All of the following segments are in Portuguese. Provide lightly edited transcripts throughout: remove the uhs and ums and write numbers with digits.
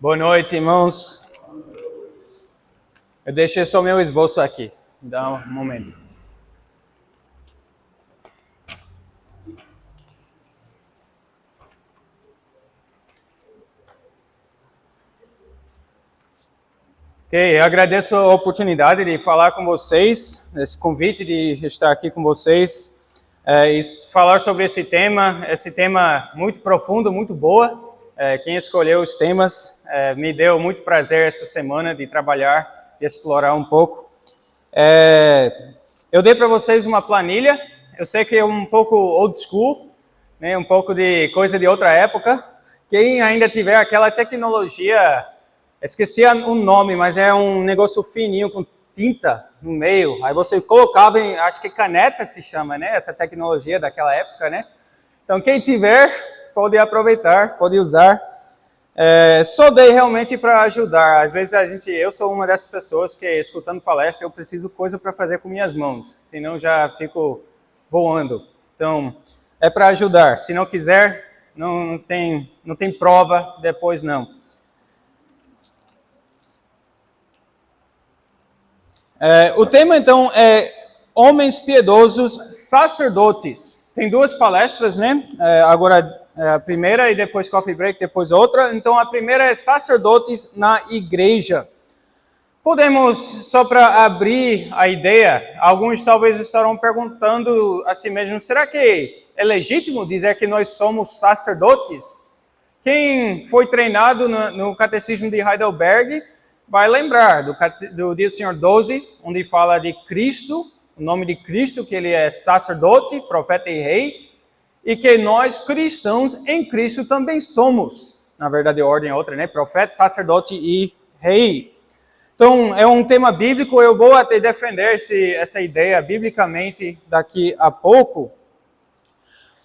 Boa noite, irmãos. Eu deixei só meu esboço aqui. Dá um momento. Ok, eu agradeço a oportunidade de falar com vocês, esse convite de estar aqui com vocês e falar sobre esse tema muito profundo, muito boa. Quem escolheu os temas me deu muito prazer essa semana de trabalhar, de explorar um pouco. Eu dei para vocês uma planilha, eu sei que é um pouco old school, né, um pouco de coisa de outra época. Quem ainda tiver aquela tecnologia, esqueci o nome, mas é um negócio fininho com tinta no meio. Aí você colocava em, acho que caneta se chama, né? Essa tecnologia daquela época, né? Então quem tiver, pode aproveitar, pode usar. Só dei realmente para ajudar. Às vezes eu sou uma dessas pessoas que, escutando palestra, eu preciso coisa para fazer com minhas mãos, senão já fico voando. Então, é para ajudar. Se não quiser, não tem prova, depois não. O tema, então, é homens piedosos sacerdotes. Tem duas palestras, né? Agora, a primeira e depois coffee break, depois outra. Então, a primeira é sacerdotes na igreja. Podemos, só para abrir a ideia, alguns talvez estarão perguntando a si mesmos, será que é legítimo dizer que nós somos sacerdotes? Quem foi treinado no Catecismo de Heidelberg vai lembrar do Dia do Senhor 12, onde fala de Cristo, o nome de Cristo, que ele é sacerdote, profeta e rei, e que nós cristãos em Cristo também somos. Na verdade, a ordem é outra, né? Profeta, sacerdote e rei. Então, é um tema bíblico, eu vou até defender essa ideia biblicamente daqui a pouco.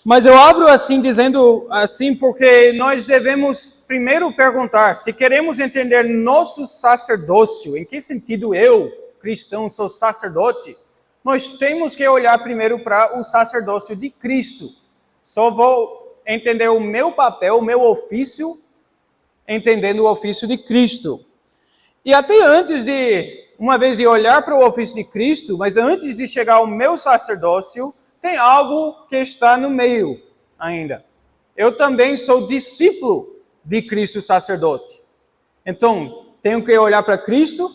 Mas eu abro assim, dizendo assim, porque nós devemos primeiro perguntar, se queremos entender nosso sacerdócio, em que sentido eu, cristão, sou sacerdote, nós temos que olhar primeiro para o sacerdócio de Cristo. Só vou entender o meu papel, o meu ofício, entendendo o ofício de Cristo. E até antes uma vez de olhar para o ofício de Cristo, mas antes de chegar ao meu sacerdócio, tem algo que está no meio ainda. Eu também sou discípulo de Cristo sacerdote. Então, tenho que olhar para Cristo,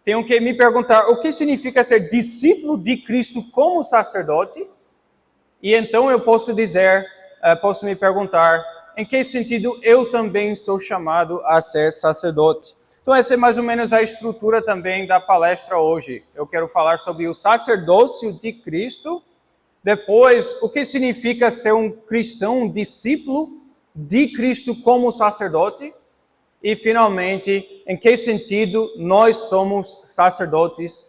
tenho que me perguntar o que significa ser discípulo de Cristo como sacerdote, e então eu posso me perguntar em que sentido eu também sou chamado a ser sacerdote. Então essa é mais ou menos a estrutura também da palestra hoje. Eu quero falar sobre o sacerdócio de Cristo, depois o que significa ser um cristão, um discípulo de Cristo como sacerdote, e finalmente em que sentido nós somos sacerdotes,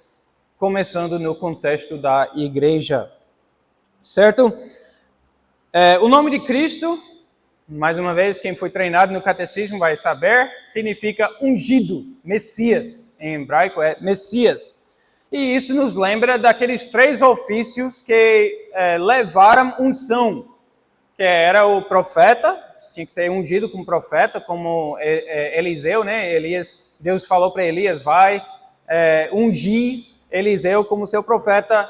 começando no contexto da igreja. Certo? O nome de Cristo, mais uma vez, quem foi treinado no catecismo vai saber, significa ungido, Messias, em hebraico é Messias. E isso nos lembra daqueles 3 ofícios que levaram unção, que era o profeta, tinha que ser ungido como profeta, como Eliseu, né? Deus falou para Elias, vai ungir Eliseu como seu profeta,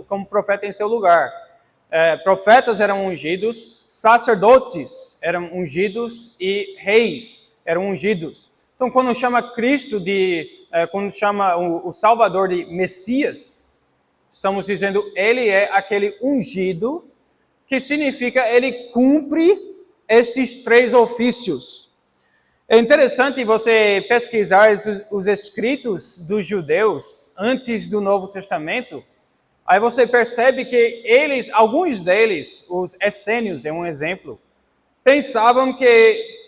como profeta em seu lugar. Profetas eram ungidos, sacerdotes eram ungidos e reis eram ungidos. Então, quando chama Cristo quando chama o Salvador de Messias, estamos dizendo ele é aquele ungido, que significa ele cumpre estes 3 ofícios. É interessante você pesquisar os escritos dos judeus antes do Novo Testamento. Aí você percebe que alguns deles, os essênios é um exemplo, pensavam que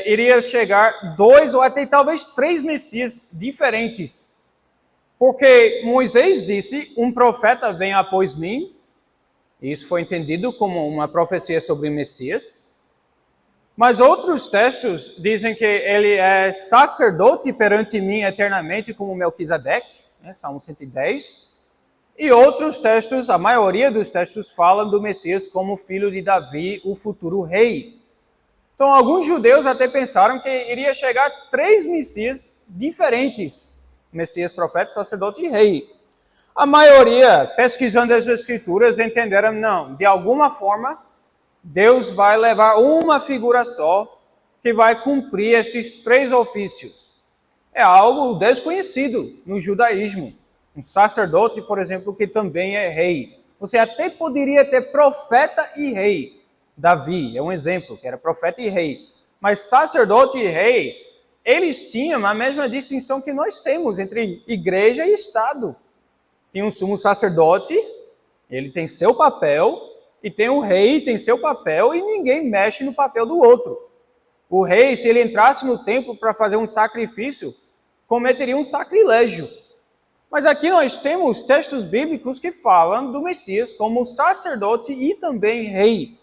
iria chegar 2 ou até talvez 3 Messias diferentes. Porque Moisés disse, um profeta vem após mim, e isso foi entendido como uma profecia sobre o Messias. Mas outros textos dizem que ele é sacerdote perante mim eternamente, como Melquisedeque, né, Salmo 110. E outros textos, a maioria dos textos, falam do Messias como filho de Davi, o futuro rei. Então, alguns judeus até pensaram que iria chegar 3 Messias diferentes: Messias, profeta, sacerdote e rei. A maioria, pesquisando as Escrituras, entenderam, não, de alguma forma, Deus vai levar uma figura só que vai cumprir esses 3 ofícios. É algo desconhecido no judaísmo. Um sacerdote, por exemplo, que também é rei. Você até poderia ter profeta e rei. Davi é um exemplo, que era profeta e rei. Mas sacerdote e rei, eles tinham a mesma distinção que nós temos entre igreja e Estado. Tem um sumo sacerdote, ele tem seu papel, e tem o rei, tem seu papel, e ninguém mexe no papel do outro. O rei, se ele entrasse no templo para fazer um sacrifício, cometeria um sacrilégio. Mas aqui nós temos textos bíblicos que falam do Messias como sacerdote e também rei.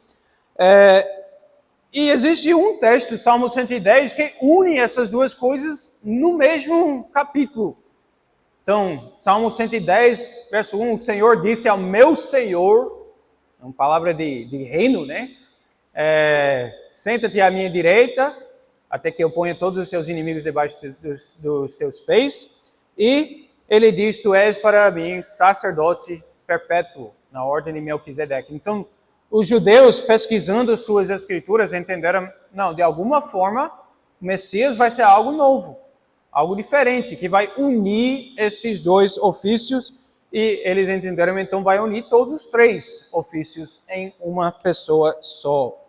E existe um texto, Salmo 110, que une essas duas coisas no mesmo capítulo. Então, Salmo 110, verso 1, o Senhor disse ao meu Senhor, é uma palavra de reino, né? Senta-te à minha direita, até que eu ponha todos os seus inimigos debaixo dos teus pés. E ele diz, tu és para mim sacerdote perpétuo, na ordem de Melquisedeque. Então, os judeus, pesquisando suas escrituras, entenderam, não, de alguma forma, o Messias vai ser algo novo, algo diferente, que vai unir estes 2 ofícios, e eles entenderam, então, vai unir todos os 3 ofícios em uma pessoa só.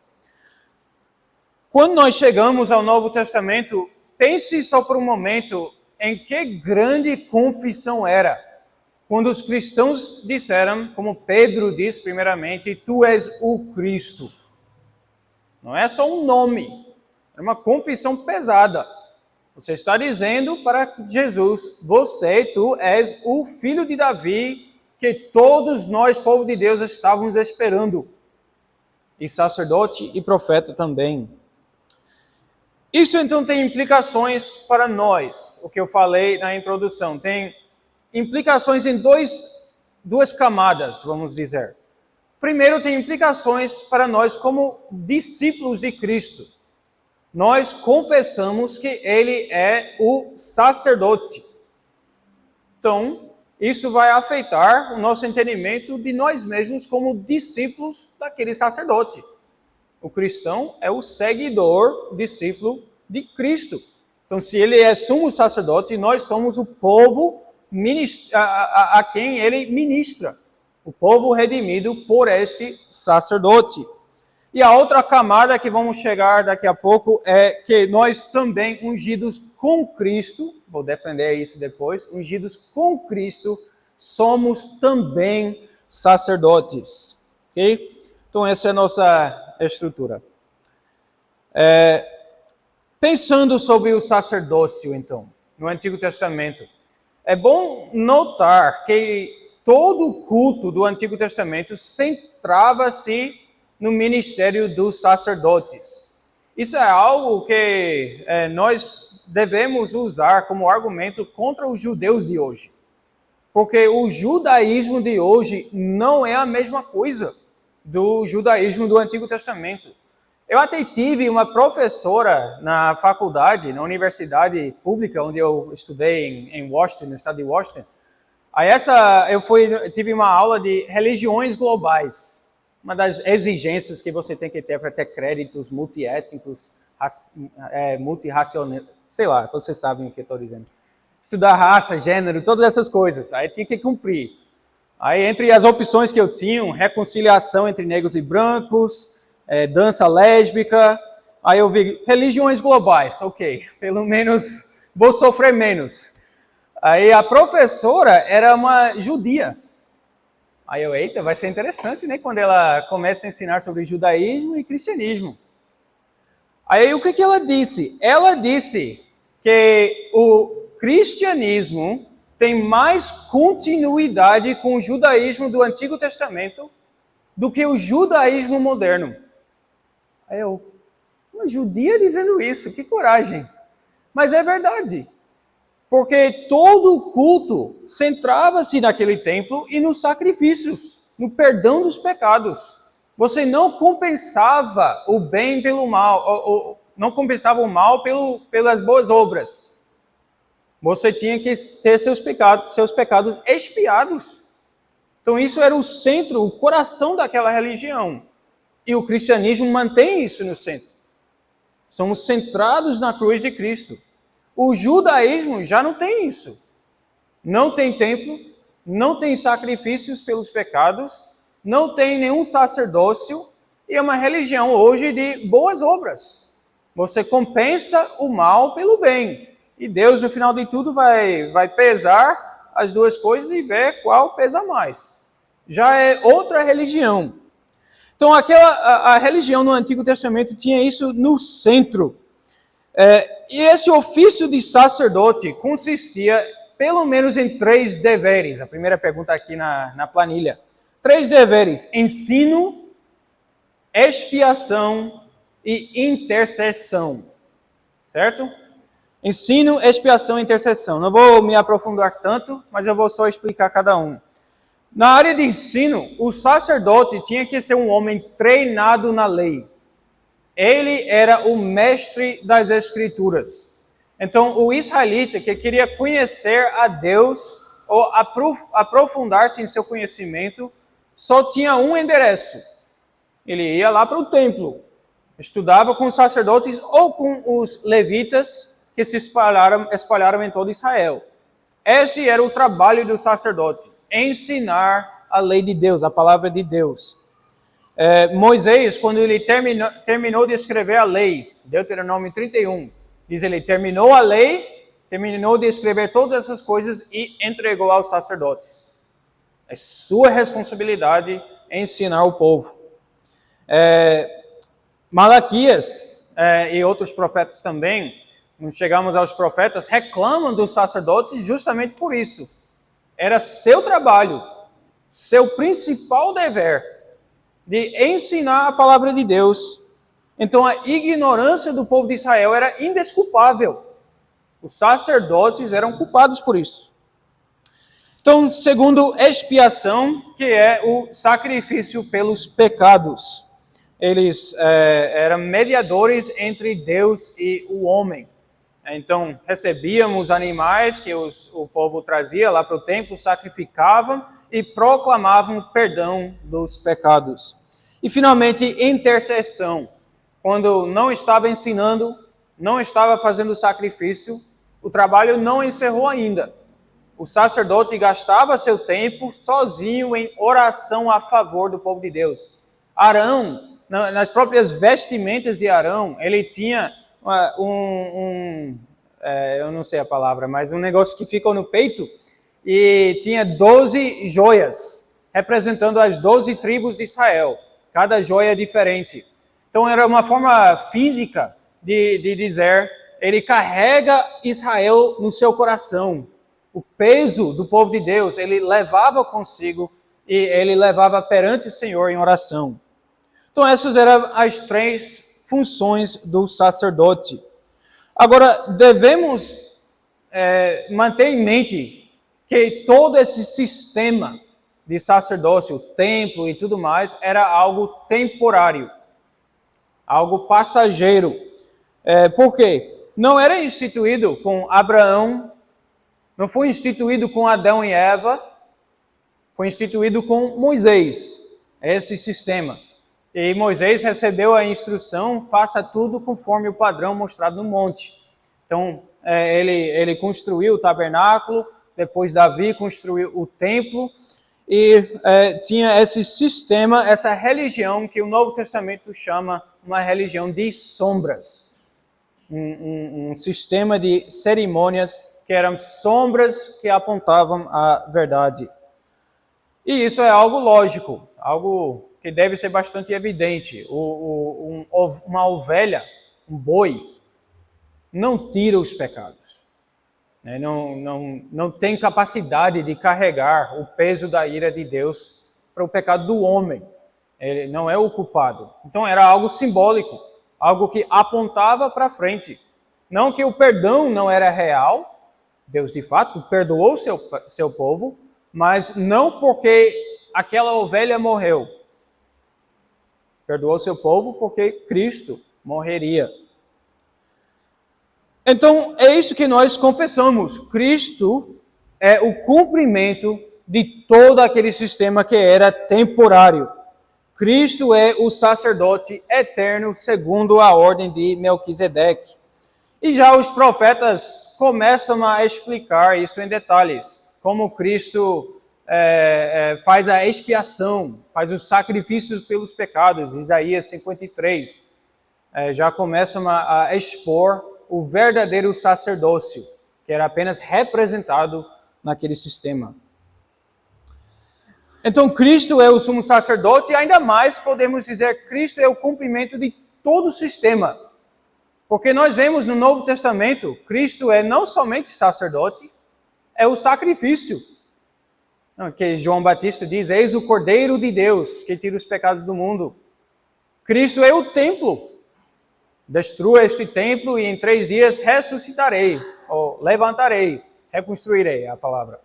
Quando nós chegamos ao Novo Testamento, pense só por um momento em que grande confissão era. Quando os cristãos disseram, como Pedro diz primeiramente, tu és o Cristo. Não é só um nome, é uma confissão pesada. Você está dizendo para Jesus, tu és o filho de Davi, que todos nós, povo de Deus, estávamos esperando. E sacerdote e profeta também. Isso então tem implicações para nós, o que eu falei na introdução. Tem implicações em duas camadas, vamos dizer. Primeiro, tem implicações para nós como discípulos de Cristo. Nós confessamos que Ele é o sacerdote. Então, isso vai afetar o nosso entendimento de nós mesmos como discípulos daquele sacerdote. O cristão é o seguidor, discípulo de Cristo. Então, se Ele é sumo sacerdote, nós somos o povo a quem Ele ministra. O povo redimido por este sacerdote. E a outra camada que vamos chegar daqui a pouco é que nós também, ungidos com Cristo, vou defender isso depois, ungidos com Cristo, somos também sacerdotes. Ok? Então essa é a nossa estrutura. Pensando sobre o sacerdócio, então, no Antigo Testamento, é bom notar que todo o culto do Antigo Testamento centrava-se no ministério dos sacerdotes. Isso é algo que nós devemos usar como argumento contra os judeus de hoje. Porque o judaísmo de hoje não é a mesma coisa do judaísmo do Antigo Testamento. Eu até tive uma professora na faculdade, na universidade pública, onde eu estudei em Washington, no estado de Washington. Aí tive uma aula de religiões globais. Uma das exigências que você tem que ter para ter créditos multiétnicos, multirracionais, sei lá, vocês sabem o que eu estou dizendo. Estudar raça, gênero, todas essas coisas. Aí tinha que cumprir. Aí entre as opções que eu tinha, reconciliação entre negros e brancos, dança lésbica. Aí eu vi religiões globais, ok, pelo menos vou sofrer menos. Aí a professora era uma judia. Aí eu, eita, vai ser interessante, né, quando ela começa a ensinar sobre judaísmo e cristianismo. Aí o que ela disse? Ela disse que o cristianismo tem mais continuidade com o judaísmo do Antigo Testamento do que o judaísmo moderno. Aí eu, uma judia dizendo isso, que coragem. Mas é verdade. Porque todo o culto centrava-se naquele templo e nos sacrifícios, no perdão dos pecados. Você não compensava o bem pelo mal, ou não compensava o mal pelas boas obras. Você tinha que ter seus pecados expiados. Então isso era o centro, o coração daquela religião. E o cristianismo mantém isso no centro. Somos centrados na cruz de Cristo. O judaísmo já não tem isso. Não tem templo, não tem sacrifícios pelos pecados, não tem nenhum sacerdócio, e é uma religião hoje de boas obras. Você compensa o mal pelo bem. E Deus, no final de tudo, vai pesar as duas coisas e ver qual pesa mais. Já é outra religião. Então, a religião no Antigo Testamento tinha isso no centro. E esse ofício de sacerdote consistia pelo menos em 3 deveres. A primeira pergunta aqui na planilha. 3 deveres: ensino, expiação e intercessão. Certo? Ensino, expiação e intercessão. Não vou me aprofundar tanto, mas eu vou só explicar cada um. Na área de ensino, o sacerdote tinha que ser um homem treinado na lei. Ele era o mestre das Escrituras. Então, o israelita que queria conhecer a Deus ou aprofundar-se em seu conhecimento, só tinha um endereço. Ele ia lá para o templo, estudava com os sacerdotes ou com os levitas que se espalharam em todo Israel. Este era o trabalho do sacerdote, ensinar a lei de Deus, a palavra de Deus. Moisés, quando ele terminou de escrever a lei, Deuteronômio 31, diz ele, terminou a lei, terminou de escrever todas essas coisas e entregou aos sacerdotes. É sua responsabilidade ensinar o povo. Malaquias e outros profetas também, quando chegamos aos profetas, reclamam dos sacerdotes justamente por isso. Era seu trabalho, seu principal dever, de ensinar a palavra de Deus. Então a ignorância do povo de Israel era indesculpável. Os sacerdotes eram culpados por isso. Então, segundo expiação, que é o sacrifício pelos pecados. Eles eram mediadores entre Deus e o homem. Então, recebíamos animais que o povo trazia lá para o templo, sacrificavam e proclamavam perdão dos pecados. E, finalmente, intercessão. Quando não estava ensinando, não estava fazendo sacrifício, o trabalho não encerrou ainda. O sacerdote gastava seu tempo sozinho em oração a favor do povo de Deus. Arão, nas próprias vestimentas de Arão, ele tinha eu não sei a palavra, mas um negócio que fica no peito, e tinha 12 joias, representando as 12 tribos de Israel. Cada joia é diferente. Então era uma forma física de dizer, ele carrega Israel no seu coração. O peso do povo de Deus, ele levava consigo e ele levava perante o Senhor em oração. Então essas eram as 3 funções do sacerdote. Agora, devemos manter em mente que todo esse sistema de sacerdócio, o templo e tudo mais, era algo temporário, algo passageiro. Por quê? Não era instituído com Abraão, não foi instituído com Adão e Eva, foi instituído com Moisés, esse sistema. E Moisés recebeu a instrução, faça tudo conforme o padrão mostrado no monte. Então, ele construiu o tabernáculo, depois Davi construiu o templo, e tinha esse sistema, essa religião que o Novo Testamento chama uma religião de sombras. Um sistema de cerimônias que eram sombras que apontavam a verdade. E isso é algo lógico, algo que deve ser bastante evidente. Uma ovelha, um boi, não tira os pecados. Não tem capacidade de carregar o peso da ira de Deus para o pecado do homem. Ele não é o culpado. Então era algo simbólico, algo que apontava para frente. Não que o perdão não era real, Deus de fato perdoou seu povo, mas não porque aquela ovelha morreu. Perdoou seu povo porque Cristo morreria. Então, é isso que nós confessamos. Cristo é o cumprimento de todo aquele sistema que era temporário. Cristo é o sacerdote eterno segundo a ordem de Melquisedeque. E já os profetas começam a explicar isso em detalhes, como Cristo faz a expiação, faz o sacrifício pelos pecados, Isaías 53. Já começam a expor o verdadeiro sacerdócio, que era apenas representado naquele sistema. Então, Cristo é o sumo sacerdote e ainda mais podemos dizer que Cristo é o cumprimento de todo o sistema. Porque nós vemos no Novo Testamento, Cristo é não somente sacerdote, é o sacrifício. Que João Batista diz, eis o Cordeiro de Deus que tira os pecados do mundo. Cristo é o templo. Destrua este templo e em 3 dias ressuscitarei, ou levantarei, reconstruirei a palavra.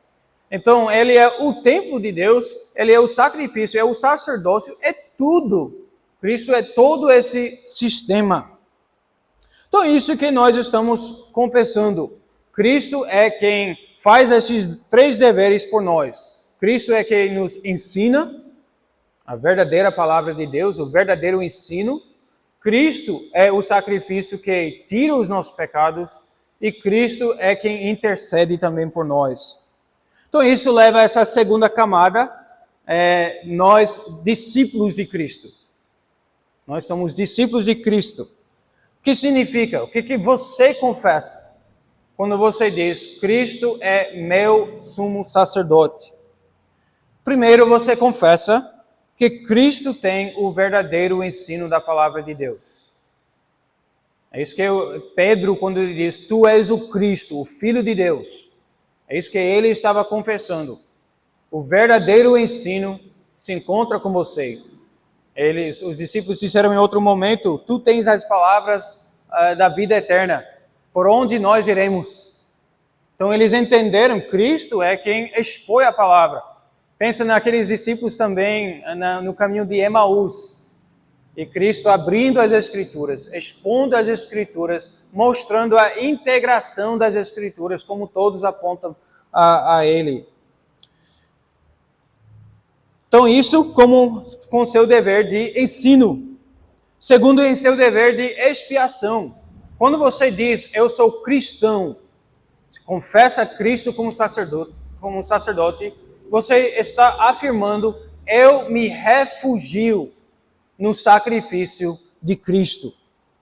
Então, ele é o templo de Deus, ele é o sacrifício, é o sacerdócio, é tudo. Cristo é todo esse sistema. Então, é isso que nós estamos confessando. Cristo é quem faz esses 3 deveres por nós. Cristo é quem nos ensina a verdadeira palavra de Deus, o verdadeiro ensino. Cristo é o sacrifício que tira os nossos pecados e Cristo é quem intercede também por nós. Então isso leva a essa segunda camada, nós discípulos de Cristo. Nós somos discípulos de Cristo. O que significa? O que você confessa? Quando você diz, Cristo é meu sumo sacerdote. Primeiro você confessa que Cristo tem o verdadeiro ensino da palavra de Deus. É isso que Pedro, quando ele diz, tu és o Cristo, o Filho de Deus. É isso que ele estava confessando. O verdadeiro ensino se encontra com você. Os discípulos disseram em outro momento, tu tens as palavras da vida eterna, por onde nós iremos? Então eles entenderam, Cristo é quem expõe a palavra. Pensa naqueles discípulos também no caminho de Emaús. E Cristo abrindo as Escrituras, expondo as Escrituras, mostrando a integração das Escrituras, como todos apontam a Ele. Então isso com seu dever de ensino. Segundo, em seu dever de expiação. Quando você diz, eu sou cristão, se confessa Cristo como sacerdote, você está afirmando, eu me refugio no sacrifício de Cristo.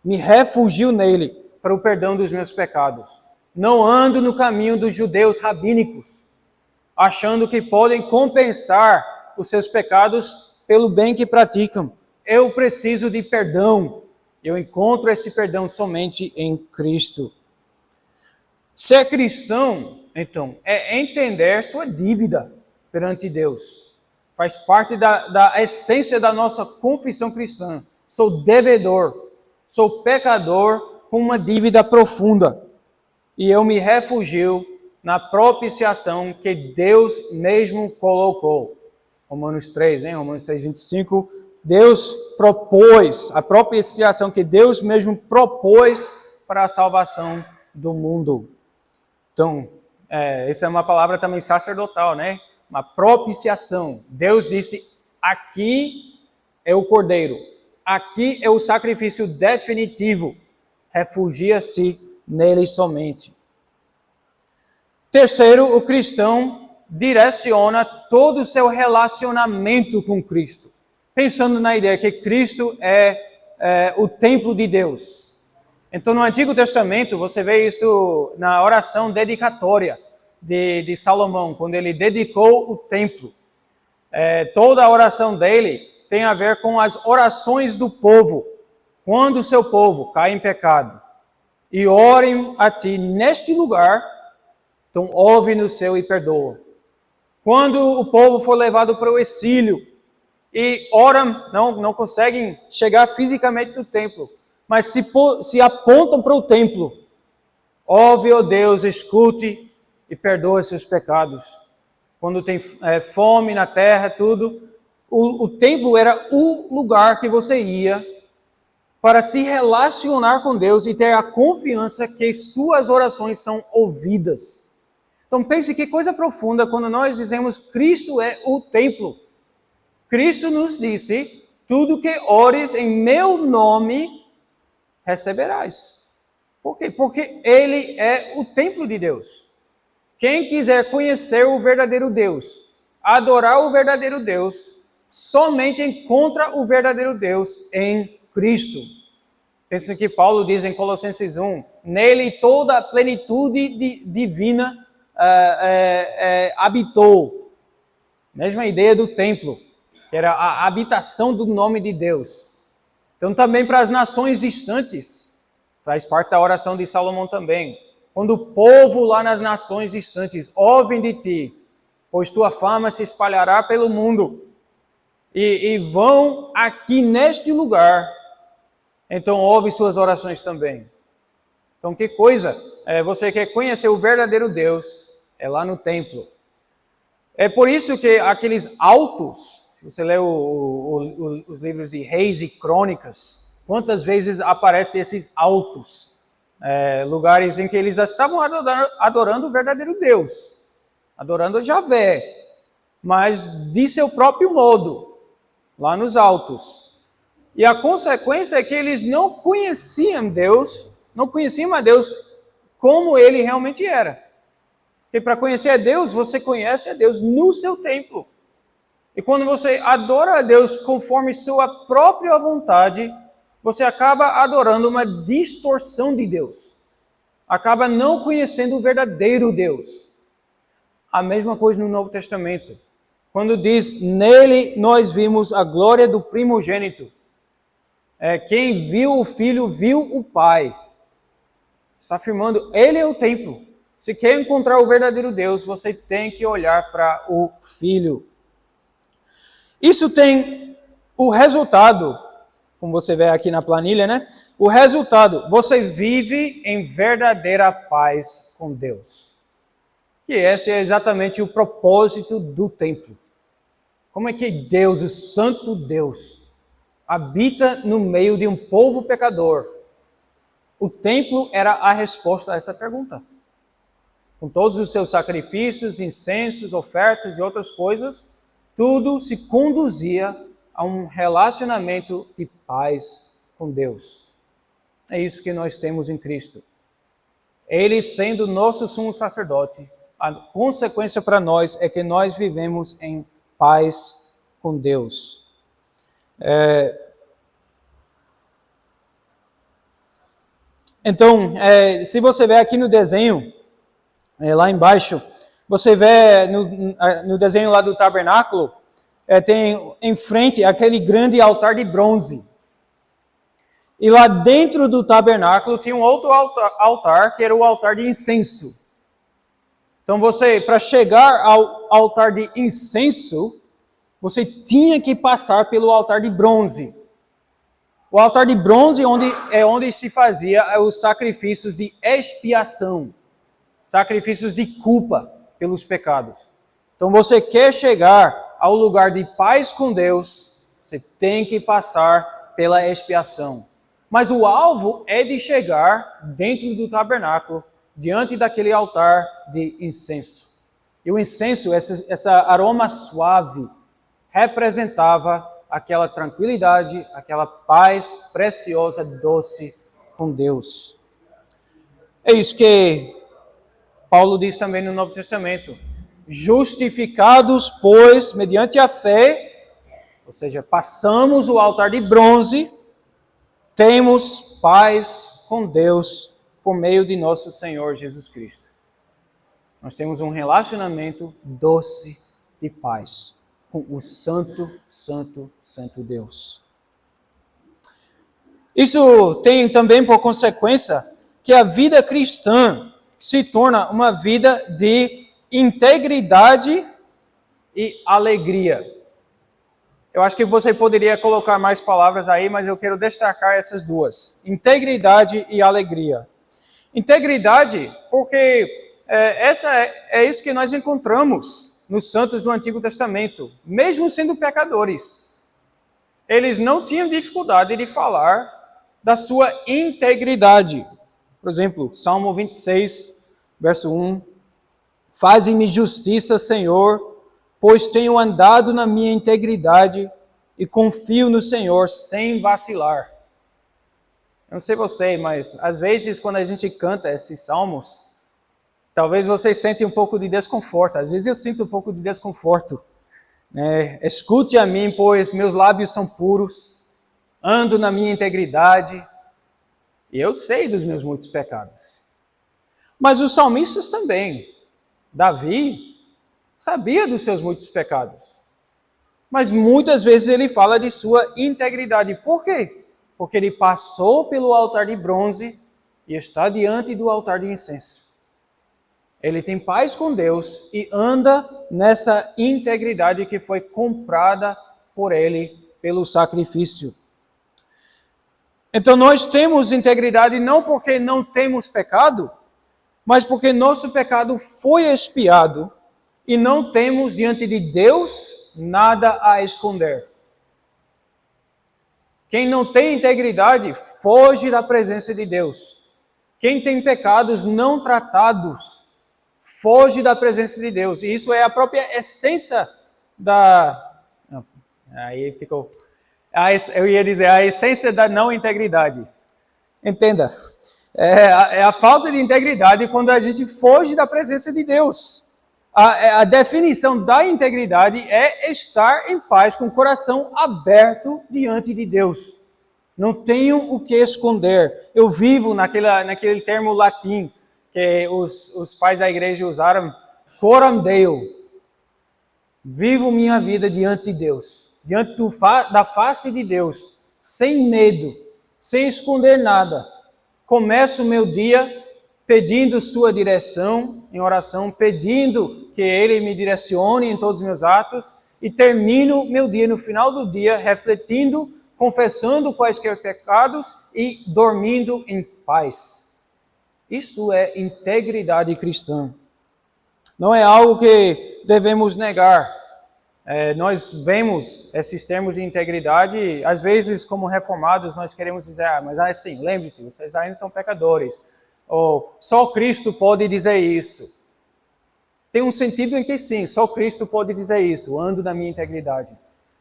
Me refugio nele para o perdão dos meus pecados. Não ando no caminho dos judeus rabínicos, achando que podem compensar os seus pecados pelo bem que praticam. Eu preciso de perdão. Eu encontro esse perdão somente em Cristo. Ser cristão, então, é entender sua dívida perante Deus. Faz parte da essência da nossa confissão cristã. Sou devedor, sou pecador com uma dívida profunda. E eu me refugio na propiciação que Deus mesmo colocou. Romanos 3, Romanos 3, 25. Deus propôs, a propiciação que Deus mesmo propôs para a salvação do mundo. Então, essa é uma palavra também sacerdotal, Uma propiciação. Deus disse, aqui é o Cordeiro, aqui é o sacrifício definitivo. Refugia-se nele somente. Terceiro, o cristão direciona todo o seu relacionamento com Cristo, pensando na ideia que Cristo é o templo de Deus. Então, no Antigo Testamento, você vê isso na oração dedicatória de Salomão, quando ele dedicou o templo. Toda a oração dele tem a ver com as orações do povo, quando o seu povo cai em pecado. E orem a ti neste lugar, então ouve no céu e perdoa. Quando o povo for levado para o exílio, e oram, não conseguem chegar fisicamente no templo, mas se apontam para o templo. Ouve, ó Deus, escute e perdoa seus pecados. Quando tem fome na terra, tudo, O templo era o lugar que você ia para se relacionar com Deus e ter a confiança que suas orações são ouvidas. Então pense que coisa profunda quando nós dizemos Cristo é o templo. Cristo nos disse, tudo que ores em meu nome receberás. Por quê? Porque Ele é o templo de Deus. Quem quiser conhecer o verdadeiro Deus, adorar o verdadeiro Deus, somente encontra o verdadeiro Deus em Cristo. Pensa que Paulo diz em Colossenses 1, nele toda a plenitude divina habitou. Mesma ideia do templo, que era a habitação do nome de Deus. Então também para as nações distantes, faz parte da oração de Salomão também. Quando o povo lá nas nações distantes ouvem de ti, pois tua fama se espalhará pelo mundo, e vão aqui neste lugar, então ouve suas orações também. Então que coisa, você quer conhecer o verdadeiro Deus, é lá no templo. É por isso que aqueles altos, se você lê os livros de Reis e Crônicas, quantas vezes aparecem esses altos, lugares em que eles estavam adorando o verdadeiro Deus, adorando Javé, mas de seu próprio modo, lá nos altos. E a consequência é que eles não conheciam Deus, não conheciam a Deus como Ele realmente era. Porque para conhecer a Deus, você conhece a Deus no seu templo. E quando você adora a Deus conforme sua própria vontade, você acaba adorando uma distorção de Deus. Acaba não conhecendo o verdadeiro Deus. A mesma coisa no Novo Testamento. Quando diz, nele nós vimos a glória do primogênito. Quem viu o Filho, viu o Pai. Está afirmando, ele é o templo. Se quer encontrar o verdadeiro Deus, você tem que olhar para o Filho. Isso tem o resultado, como você vê aqui na planilha, né? O resultado, você vive em verdadeira paz com Deus. Que esse é exatamente o propósito do templo. Como é que Deus, o Santo Deus, habita no meio de um povo pecador? O templo era a resposta a essa pergunta. Com todos os seus sacrifícios, incensos, ofertas e outras coisas, tudo se conduzia a um relacionamento de paz com Deus. É isso que nós temos em Cristo. Ele sendo nosso sumo sacerdote, a consequência para nós é que nós vivemos em paz com Deus. Então, se você ver aqui no desenho, lá embaixo, você vê no desenho lá do tabernáculo, tem em frente aquele grande altar de bronze. E lá dentro do tabernáculo tinha um outro altar, que era o altar de incenso. Então para chegar ao altar de incenso, você tinha que passar pelo altar de bronze. O altar de bronze é onde se fazia os sacrifícios de expiação, sacrifícios de culpa pelos pecados. Então você quer chegar ao lugar de paz com Deus, você tem que passar pela expiação. Mas o alvo é de chegar dentro do tabernáculo, diante daquele altar de incenso. E o incenso, essa aroma suave, representava aquela tranquilidade, aquela paz preciosa, doce com Deus. É isso que Paulo diz também no Novo Testamento. Justificados, pois, mediante a fé, ou seja, passamos o altar de bronze, temos paz com Deus por meio de nosso Senhor Jesus Cristo. Nós temos um relacionamento doce de paz com o Santo, Santo, Santo Deus. Isso tem também por consequência que a vida cristã se torna uma vida de integridade e alegria. Eu acho que você poderia colocar mais palavras aí, mas eu quero destacar essas duas. Integridade e alegria. Integridade, porque é isso que nós encontramos nos santos do Antigo Testamento, mesmo sendo pecadores, eles não tinham dificuldade de falar da sua integridade. Por exemplo, Salmo 26, verso 1. Faze-me justiça, Senhor, pois tenho andado na minha integridade e confio no Senhor sem vacilar. Eu não sei você, mas às vezes quando a gente canta esses salmos, talvez vocês sentem um pouco de desconforto. Às vezes eu sinto um pouco de desconforto. Escute a mim, pois meus lábios são puros, ando na minha integridade, e eu sei dos meus muitos pecados. Mas os salmistas também. Davi sabia dos seus muitos pecados. Mas muitas vezes ele fala de sua integridade. Por quê? Porque ele passou pelo altar de bronze e está diante do altar de incenso. Ele tem paz com Deus e anda nessa integridade que foi comprada por ele pelo sacrifício. Então nós temos integridade não porque não temos pecado, mas porque nosso pecado foi expiado e não temos diante de Deus nada a esconder. Quem não tem integridade foge da presença de Deus. Quem tem pecados não tratados foge da presença de Deus. E isso é a própria essência da... Aí ficou... Eu ia dizer a essência da não integridade. Entenda. É a falta de integridade quando a gente foge da presença de Deus. A definição da integridade é estar em paz com o coração aberto diante de Deus. Não tenho o que esconder. Eu vivo naquele termo latim que os pais da igreja usaram, coram Deo. Vivo minha vida diante de Deus, diante da face de Deus, sem medo, sem esconder nada. Começo o meu dia pedindo sua direção em oração, pedindo que Ele me direcione em todos os meus atos e termino meu dia, no final do dia, refletindo, confessando quaisquer pecados e dormindo em paz. Isto é integridade cristã. Não é algo que devemos negar. Nós vemos esses termos de integridade, às vezes como reformados nós queremos dizer, mas assim, lembre-se, vocês ainda são pecadores. Ou só Cristo pode dizer isso. Tem um sentido em que sim, só Cristo pode dizer isso, ando na minha integridade.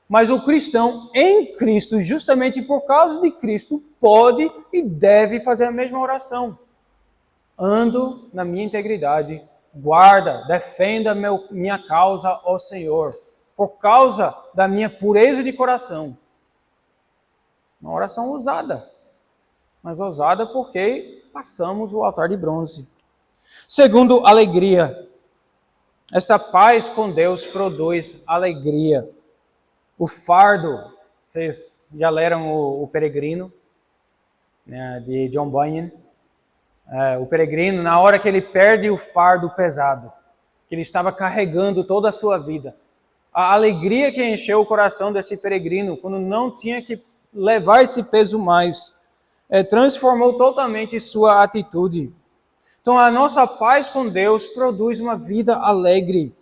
Mas o cristão em Cristo, justamente por causa de Cristo, pode e deve fazer a mesma oração. Ando na minha integridade, guarda, defenda minha causa, ó Senhor, por causa da minha pureza de coração. Uma oração ousada, mas ousada porque passamos o altar de bronze. Segundo, alegria. Esta paz com Deus produz alegria. O fardo, vocês já leram o Peregrino, né, de John Bunyan? O peregrino, na hora que ele perde o fardo pesado, que ele estava carregando toda a sua vida, a alegria que encheu o coração desse peregrino, quando não tinha que levar esse peso mais, transformou totalmente sua atitude. Então a nossa paz com Deus produz uma vida alegre.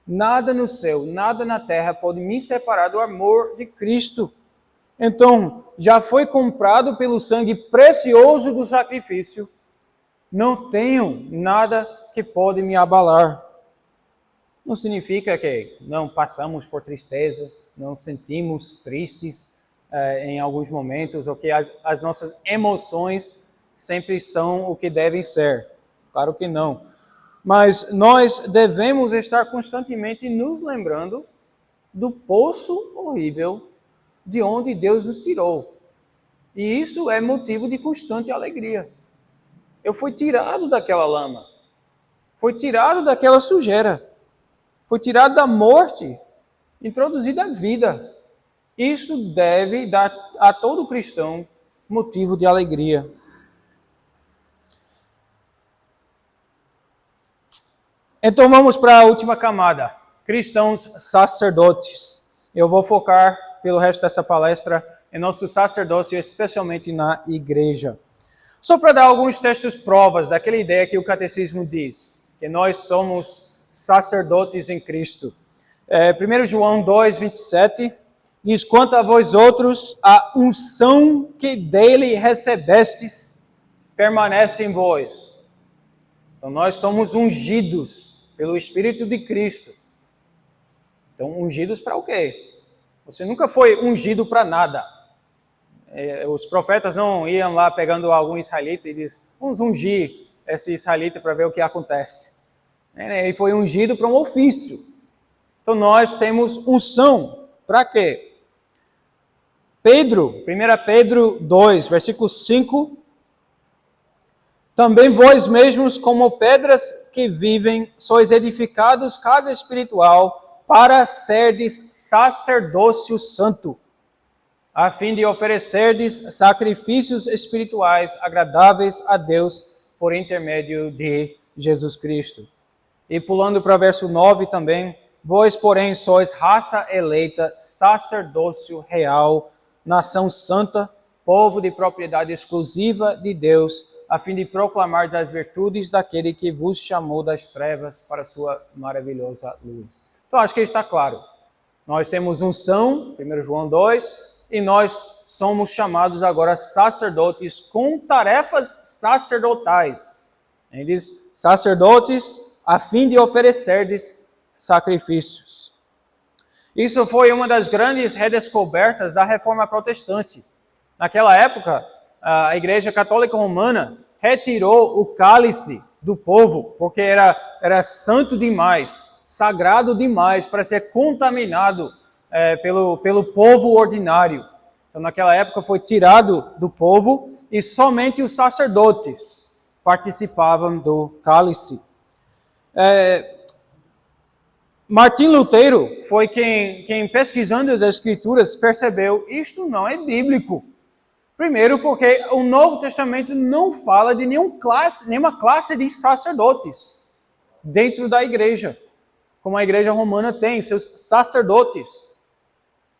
Nada no céu, nada na terra pode me separar do amor de Cristo. Então, já foi comprado pelo sangue precioso do sacrifício. Não tenho nada que pode me abalar. Não significa que não passamos por tristezas, não sentimos tristes em alguns momentos, ou que as nossas emoções sempre são o que devem ser. Claro que não. Mas nós devemos estar constantemente nos lembrando do poço horrível de onde Deus nos tirou. E isso é motivo de constante alegria. Eu fui tirado daquela lama, fui tirado daquela sujeira, fui tirado da morte, introduzido à vida. Isso deve dar a todo cristão motivo de alegria. Então vamos para a última camada, cristãos sacerdotes. Eu vou focar pelo resto dessa palestra em nosso sacerdócio, especialmente na igreja. Só para dar alguns textos provas daquela ideia que o catecismo diz, que nós somos sacerdotes em Cristo. 1 João 2, 27, diz, quanto a vós outros, a unção que dele recebestes permanece em vós. Então nós somos ungidos pelo Espírito de Cristo. Então ungidos para o quê? Você nunca foi ungido para nada. Os profetas não iam lá pegando algum israelita e diz, vamos ungir esse israelita para ver o que acontece. Ele foi ungido para um ofício. Então nós temos unção. Para quê? 1 Pedro 2, versículo 5. Também vós mesmos, como pedras que vivem, sois edificados casa espiritual para serdes sacerdócio santo, a fim de oferecerdes sacrifícios espirituais agradáveis a Deus por intermédio de Jesus Cristo. E pulando para o verso 9 também, vós, porém, sois raça eleita, sacerdócio real, nação santa, povo de propriedade exclusiva de Deus, a fim de proclamar as virtudes daquele que vos chamou das trevas para a sua maravilhosa luz. Então, acho que está claro. Nós temos unção, 1 João 2, e nós somos chamados agora sacerdotes com tarefas sacerdotais. Ele diz, sacerdotes a fim de oferecerdes sacrifícios. Isso foi uma das grandes redescobertas da Reforma Protestante. Naquela época, a Igreja Católica Romana retirou o cálice do povo, porque era santo demais, sagrado demais para ser contaminado pelo povo ordinário. Então, naquela época foi tirado do povo e somente os sacerdotes participavam do cálice. Martim Lutero foi quem pesquisando as Escrituras percebeu isto não é bíblico. Primeiro porque o Novo Testamento não fala de nenhuma classe de sacerdotes dentro da igreja, como a igreja romana tem, seus sacerdotes.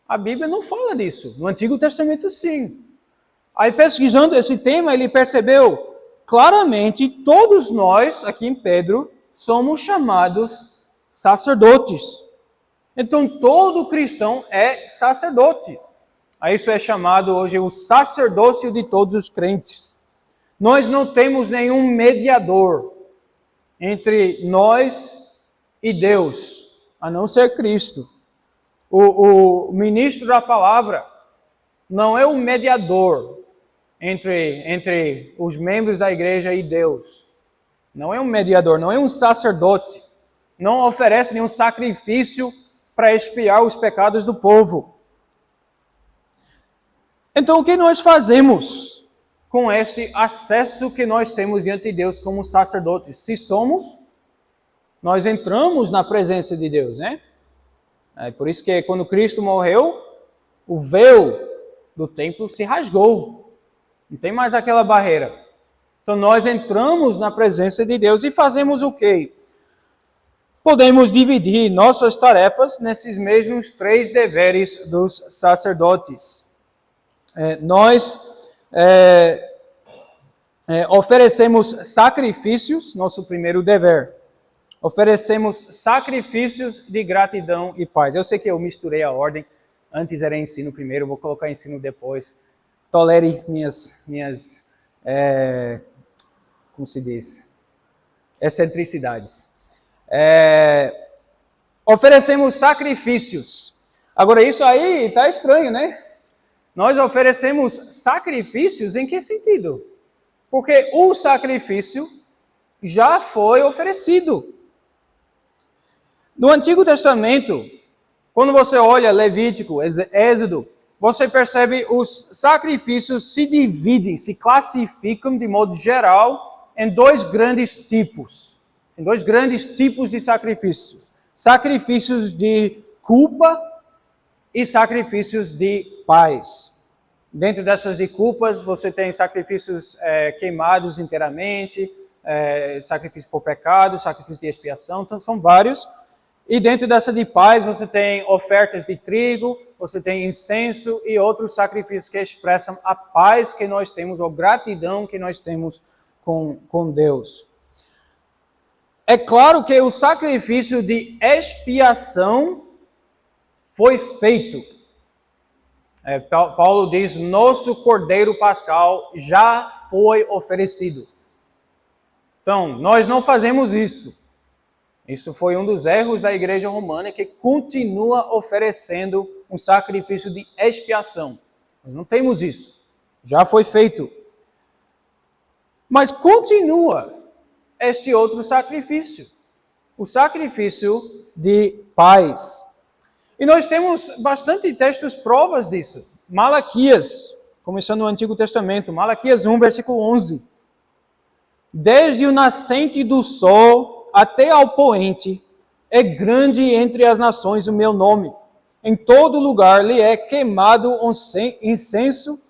A Bíblia não fala disso, no Antigo Testamento sim. Aí pesquisando esse tema, ele percebeu claramente, todos nós, aqui em Pedro, somos chamados sacerdotes. Então todo cristão é sacerdote. Isso é chamado hoje o sacerdócio de todos os crentes. Nós não temos nenhum mediador entre nós e Deus, a não ser Cristo. O ministro da palavra não é o mediador entre os membros da igreja e Deus. Não é um mediador, não é um sacerdote. Não oferece nenhum sacrifício para expiar os pecados do povo. Então, o que nós fazemos com esse acesso que nós temos diante de Deus como sacerdotes? Se somos, nós entramos na presença de Deus, né? É por isso que quando Cristo morreu, o véu do templo se rasgou. Não tem mais aquela barreira. Então, nós entramos na presença de Deus e fazemos o quê? Podemos dividir nossas tarefas nesses mesmos 3 deveres dos sacerdotes. Nós oferecemos sacrifícios, nosso primeiro dever. Oferecemos sacrifícios de gratidão e paz. Eu sei que eu misturei a ordem. Antes era ensino primeiro, vou colocar ensino depois. Tolere minhas como se diz? Excentricidades. Oferecemos sacrifícios. Agora, isso aí está estranho, né? Nós oferecemos sacrifícios em que sentido? Porque o sacrifício já foi oferecido. No Antigo Testamento, quando você olha Levítico, Êxodo, você percebe os sacrifícios se dividem, se classificam de modo geral em 2 grandes tipos. Em 2 grandes tipos de sacrifícios. Sacrifícios de culpa e sacrifícios de paz. Dentro dessas de culpas, você tem sacrifícios queimados inteiramente, sacrifício por pecado, sacrifício de expiação, então são vários. E dentro dessa de paz, você tem ofertas de trigo, você tem incenso e outros sacrifícios que expressam a paz que nós temos, ou gratidão que nós temos com Deus. É claro que o sacrifício de expiação foi feito. Paulo diz, nosso Cordeiro Pascal já foi oferecido. Então, nós não fazemos isso. Isso foi um dos erros da igreja romana, que continua oferecendo um sacrifício de expiação. Nós não temos isso. Já foi feito. Mas continua este outro sacrifício. O sacrifício de paz. E nós temos bastante textos provas disso. Malaquias, começando no Antigo Testamento, Malaquias 1, versículo 11. Desde o nascente do sol até ao poente, é grande entre as nações o meu nome. Em todo lugar lhe é queimado incenso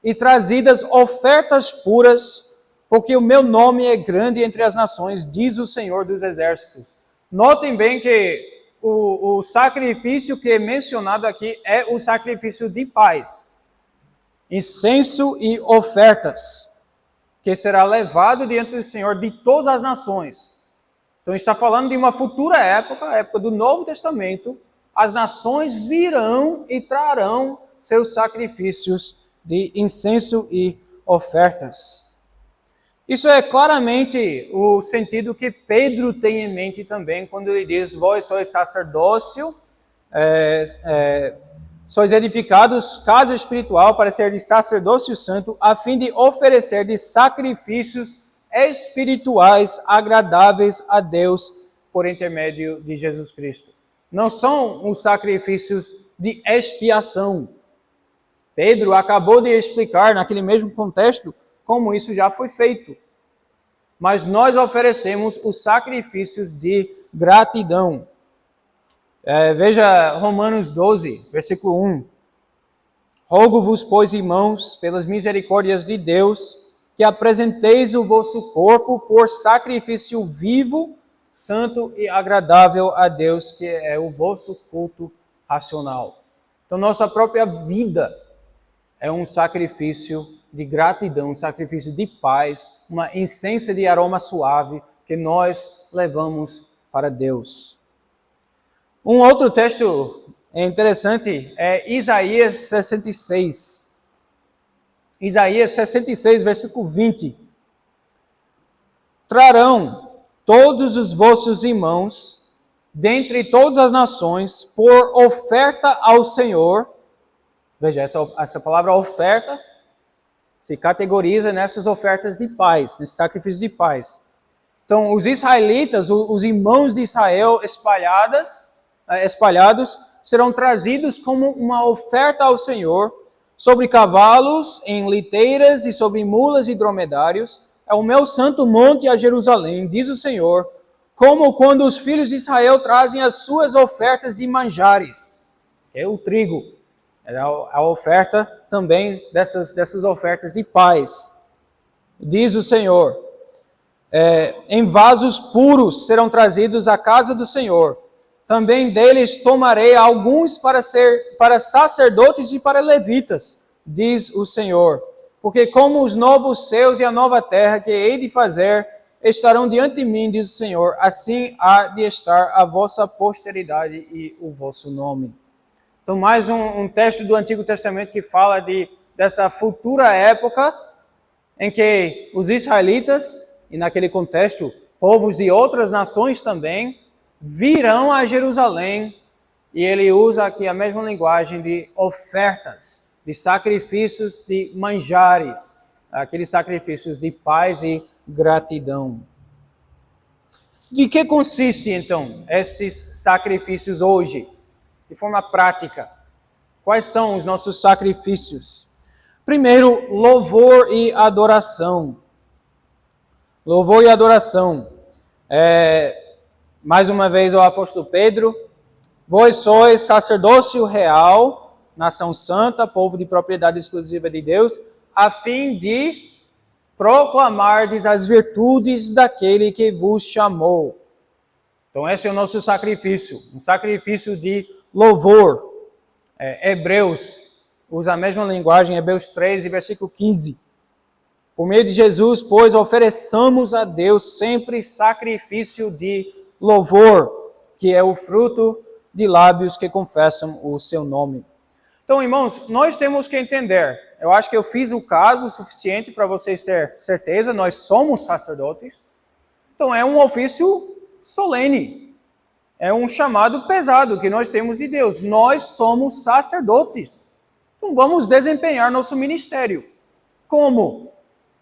e trazidas ofertas puras, porque o meu nome é grande entre as nações, diz o Senhor dos Exércitos. Notem bem que o sacrifício que é mencionado aqui é o sacrifício de paz. Incenso e ofertas, que será levado diante do Senhor de todas as nações. Então está falando de uma futura época, a época do Novo Testamento. As nações virão e trarão seus sacrifícios de incenso e ofertas. Isso é claramente o sentido que Pedro tem em mente também, quando ele diz, vós sois sacerdócio, sois edificados casa espiritual para ser de sacerdócio santo, a fim de oferecer de sacrifícios espirituais agradáveis a Deus por intermédio de Jesus Cristo. Não são os sacrifícios de expiação. Pedro acabou de explicar naquele mesmo contexto como isso já foi feito. Mas nós oferecemos os sacrifícios de gratidão. Veja Romanos 12, versículo 1. Rogo-vos, pois, irmãos, pelas misericórdias de Deus, que apresenteis o vosso corpo por sacrifício vivo, santo e agradável a Deus, que é o vosso culto racional. Então, nossa própria vida é um sacrifício de gratidão, um sacrifício de paz, uma incenso de aroma suave que nós levamos para Deus. Um outro texto interessante é Isaías 66. Isaías 66, versículo 20. Trarão todos os vossos irmãos, dentre todas as nações, por oferta ao Senhor. Veja, essa palavra oferta se categoriza nessas ofertas de paz, nesses sacrifícios de paz. Então, os israelitas, os irmãos de Israel espalhados, serão trazidos como uma oferta ao Senhor, sobre cavalos, em liteiras e sobre mulas e dromedários, é o meu santo monte a Jerusalém, diz o Senhor, como quando os filhos de Israel trazem as suas ofertas de manjares. É o trigo. É a oferta também dessas ofertas de paz. Diz o Senhor, em vasos puros serão trazidos à casa do Senhor. Também deles tomarei alguns para sacerdotes e para levitas, diz o Senhor. Porque como os novos céus e a nova terra que hei de fazer estarão diante de mim, diz o Senhor, assim há de estar a vossa posteridade e o vosso nome. Então, mais um texto do Antigo Testamento que fala dessa futura época em que os israelitas, e naquele contexto, povos de outras nações também, virão a Jerusalém, e ele usa aqui a mesma linguagem de ofertas, de sacrifícios de manjares, aqueles sacrifícios de paz e gratidão. De que consiste, então, estes sacrifícios hoje? De forma prática, quais são os nossos sacrifícios? Primeiro, louvor e adoração. Louvor e adoração. Mais uma vez o apóstolo Pedro, vós sois sacerdócio real, nação santa, povo de propriedade exclusiva de Deus, a fim de proclamardes as virtudes daquele que vos chamou. Então esse é o nosso sacrifício, um sacrifício de louvor. Hebreus usa a mesma linguagem, Hebreus 13, versículo 15. Por meio de Jesus, pois, ofereçamos a Deus sempre sacrifício de louvor, que é o fruto de lábios que confessam o seu nome. Então, irmãos, nós temos que entender, eu acho que eu fiz o caso suficiente para vocês terem certeza, nós somos sacerdotes, então é um ofício solene, é um chamado pesado que nós temos de Deus, nós somos sacerdotes, então vamos desempenhar nosso ministério. Como?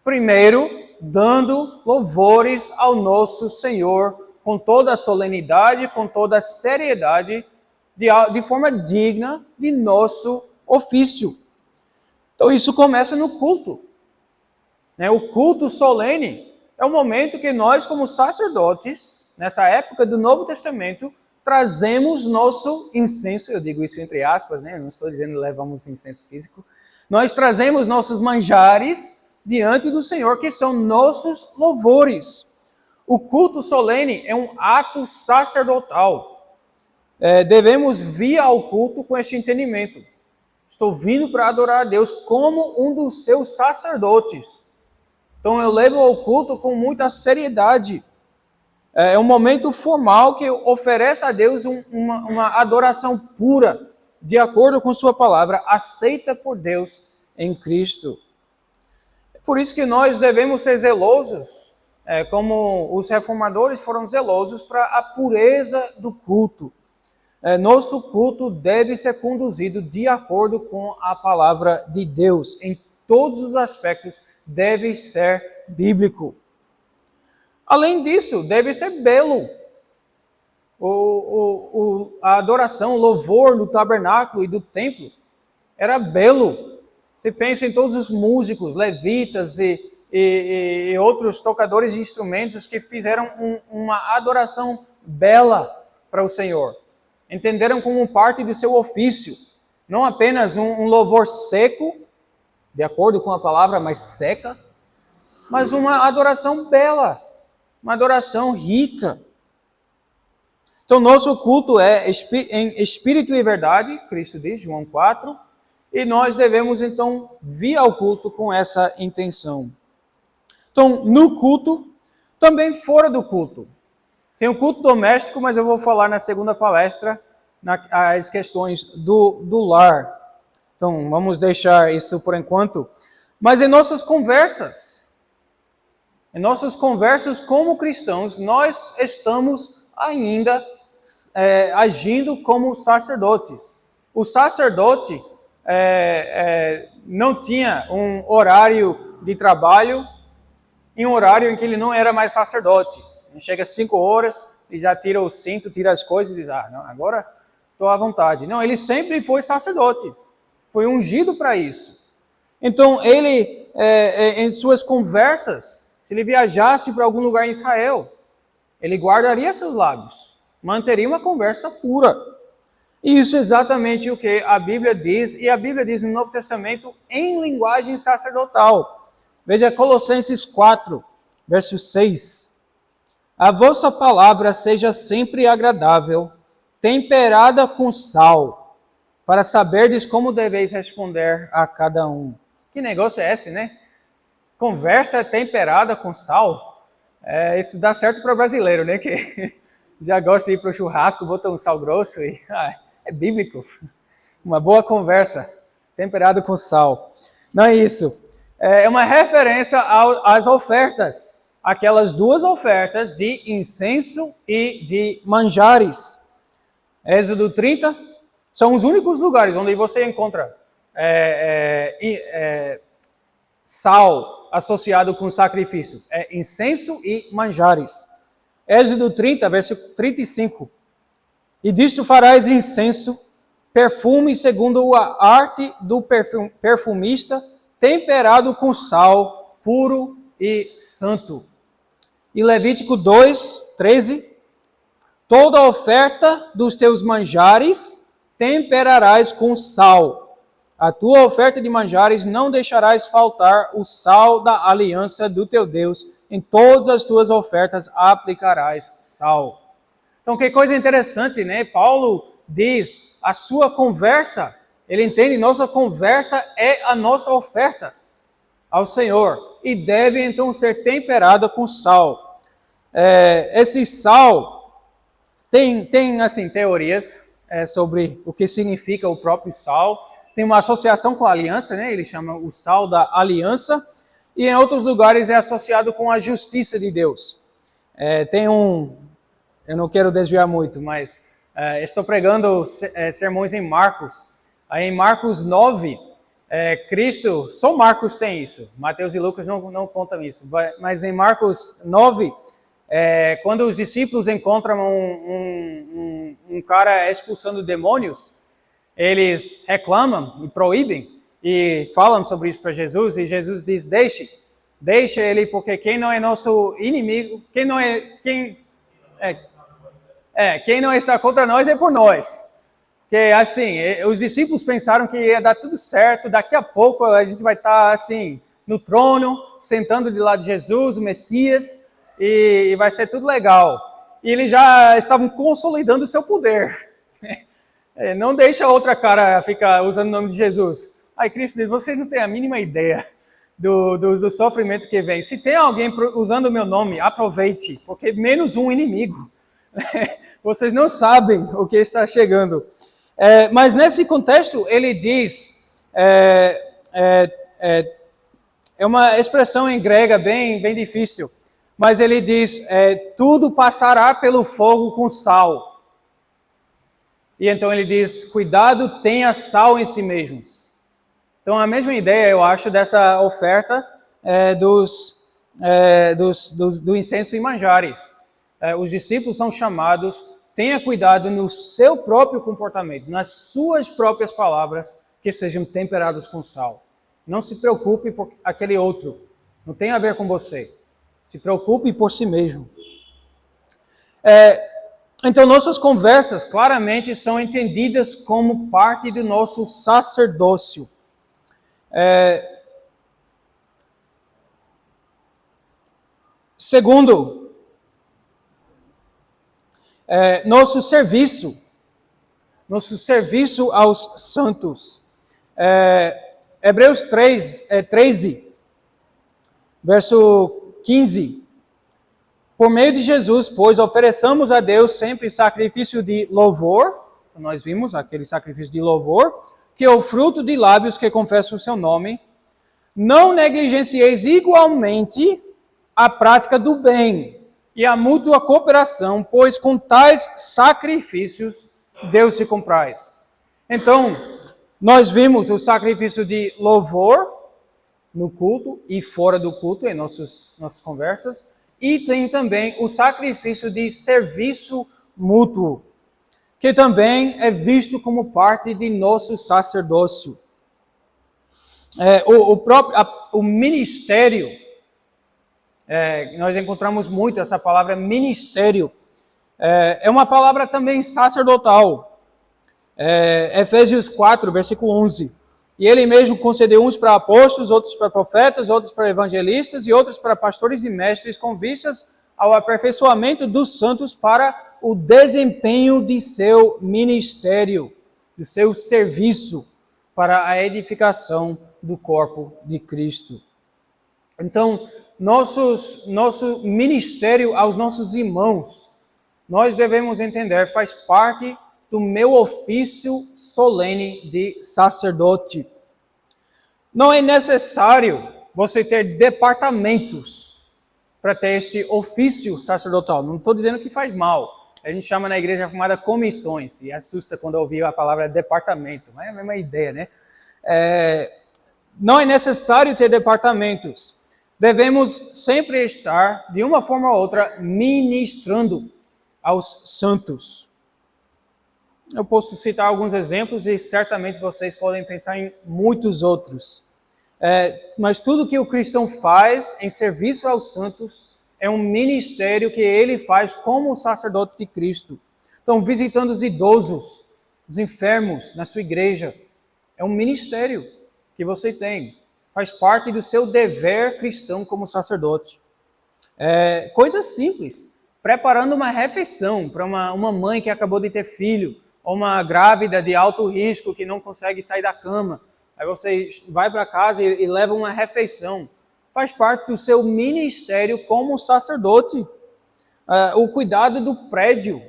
Primeiro, dando louvores ao nosso Senhor com toda a solenidade, com toda a seriedade, de forma digna de nosso ofício. Então isso começa no culto. O culto solene é o momento que nós, como sacerdotes, nessa época do Novo Testamento, trazemos nosso incenso, eu digo isso entre aspas, não estou dizendo que levamos incenso físico, nós trazemos nossos manjares diante do Senhor, que são nossos louvores. O culto solene é um ato sacerdotal. Devemos vir ao culto com este entendimento. Estou vindo para adorar a Deus como um dos seus sacerdotes. Então eu levo ao culto com muita seriedade. É um momento formal que oferece a Deus uma adoração pura, de acordo com sua palavra, aceita por Deus em Cristo. É por isso que nós devemos ser zelosos, como os reformadores foram zelosos para a pureza do culto. Nosso culto deve ser conduzido de acordo com a palavra de Deus. Em todos os aspectos, deve ser bíblico. Além disso, deve ser belo. A adoração, o louvor no tabernáculo e do templo era belo. Você pensa em todos os músicos, levitas e outros tocadores de instrumentos que fizeram uma adoração bela para o Senhor. Entenderam como parte do seu ofício, não apenas um louvor seco, de acordo com a palavra, mas seca, mas uma adoração bela, uma adoração rica. Então, nosso culto é em espírito e verdade, Cristo diz, João 4, e nós devemos, então, vir ao culto com essa intenção. Então, no culto, também fora do culto. Tem o culto doméstico, mas eu vou falar na segunda palestra as questões do lar. Então, vamos deixar isso por enquanto. Mas em nossas conversas como cristãos, nós estamos ainda agindo como sacerdotes. O sacerdote não tinha um horário de trabalho em um horário em que ele não era mais sacerdote. Ele chega às 5 horas e já tira o cinto, tira as coisas e diz, não, agora estou à vontade. Não, ele sempre foi sacerdote. Foi ungido para isso. Então, ele, em suas conversas, se ele viajasse para algum lugar em Israel, ele guardaria seus lábios, manteria uma conversa pura. E isso é exatamente o que a Bíblia diz, e a Bíblia diz no Novo Testamento em linguagem sacerdotal. Veja Colossenses 4, verso 6. A vossa palavra seja sempre agradável, temperada com sal, para saberdes como deveis responder a cada um. Que negócio é esse, né? Conversa temperada com sal. Isso dá certo para brasileiro, né? Que já gosta de ir para o churrasco, bota um sal grosso e é bíblico. Uma boa conversa temperada com sal. Não é isso. É uma referência às ofertas. Aquelas duas ofertas de incenso e de manjares. Êxodo 30 são os únicos lugares onde você encontra sal associado com sacrifícios. É incenso e manjares. Êxodo 30, verso 35. E disto farás incenso, perfume segundo a arte do perfumista, temperado com sal, puro e santo. E Levítico 2, 13. Toda oferta dos teus manjares temperarás com sal. A tua oferta de manjares não deixarás faltar o sal da aliança do teu Deus. Em todas as tuas ofertas aplicarás sal. Então, que coisa interessante, né? Paulo diz, a sua conversa, ele entende, nossa conversa é a nossa oferta. ao Senhor e deve então ser temperada com sal. Esse sal tem assim, teorias sobre o que significa o próprio sal. Tem uma associação com a aliança, né? Ele chama o sal da aliança. E em outros lugares é associado com a justiça de Deus. Eu não quero desviar muito, mas estou pregando sermões em Marcos. Aí em Marcos 9, Cristo, só Marcos tem isso, Mateus e Lucas não contam isso, mas em Marcos 9, quando os discípulos encontram um cara expulsando demônios, eles reclamam e proíbem e falam sobre isso para Jesus, e Jesus diz, deixe ele, porque quem não é nosso inimigo, quem não está contra nós é por nós. Porque, assim, os discípulos pensaram que ia dar tudo certo, daqui a pouco a gente vai estar, assim, no trono, sentando de lado de Jesus, o Messias, e vai ser tudo legal. E eles já estavam consolidando o seu poder. Não deixa outra cara ficar usando o nome de Jesus. Aí Cristo diz, vocês não têm a mínima ideia do sofrimento que vem. Se tem alguém usando o meu nome, aproveite, porque menos um inimigo. Vocês não sabem o que está chegando. Mas nesse contexto, ele diz, é uma expressão em grega bem difícil, mas ele diz, tudo passará pelo fogo com sal. E então ele diz, cuidado, tenha sal em si mesmos. Então a mesma ideia, eu acho, dessa oferta do incenso e manjares. Os discípulos são chamados, tenha cuidado no seu próprio comportamento, nas suas próprias palavras, que sejam temperados com sal. Não se preocupe por aquele outro, não tem a ver com você. Se preocupe por si mesmo. Então, nossas conversas claramente são entendidas como parte do nosso sacerdócio. Segundo, nosso serviço aos santos. Hebreus 13, verso 15. Por meio de Jesus, pois, ofereçamos a Deus sempre sacrifício de louvor, nós vimos aquele sacrifício de louvor, que é o fruto de lábios que confessam o seu nome. Não negligencieis igualmente a prática do bem e a mútua cooperação, pois com tais sacrifícios Deus se compraz. Então, nós vimos o sacrifício de louvor no culto e fora do culto, em nossas conversas, e tem também o sacrifício de serviço mútuo, que também é visto como parte de nosso sacerdócio. O ministério, nós encontramos muito essa palavra ministério, é uma palavra também sacerdotal. Efésios 4, versículo 11. E ele mesmo concedeu uns para apóstolos, outros para profetas, outros para evangelistas e outros para pastores e mestres, com vistas ao aperfeiçoamento dos santos para o desempenho de seu ministério, do seu serviço, para a edificação do corpo de Cristo. Então, nosso ministério aos nossos irmãos, nós devemos entender, faz parte do meu ofício solene de sacerdote. Não é necessário você ter departamentos para ter este ofício sacerdotal. Não estou dizendo que faz mal. A gente chama na igreja chamada comissões, e assusta quando ouvir a palavra departamento, mas é a mesma ideia, né? Não é necessário ter departamentos. Devemos sempre estar, de uma forma ou outra, ministrando aos santos. Eu posso citar alguns exemplos e certamente vocês podem pensar em muitos outros. Mas tudo que o cristão faz em serviço aos santos é um ministério que ele faz como sacerdote de Cristo. Então, visitando os idosos, os enfermos na sua igreja, é um ministério que você tem. Faz parte do seu dever cristão como sacerdote. Coisas simples. Preparando uma refeição para uma mãe que acabou de ter filho, ou uma grávida de alto risco que não consegue sair da cama. Aí você vai para casa e leva uma refeição. Faz parte do seu ministério como sacerdote. O cuidado do prédio.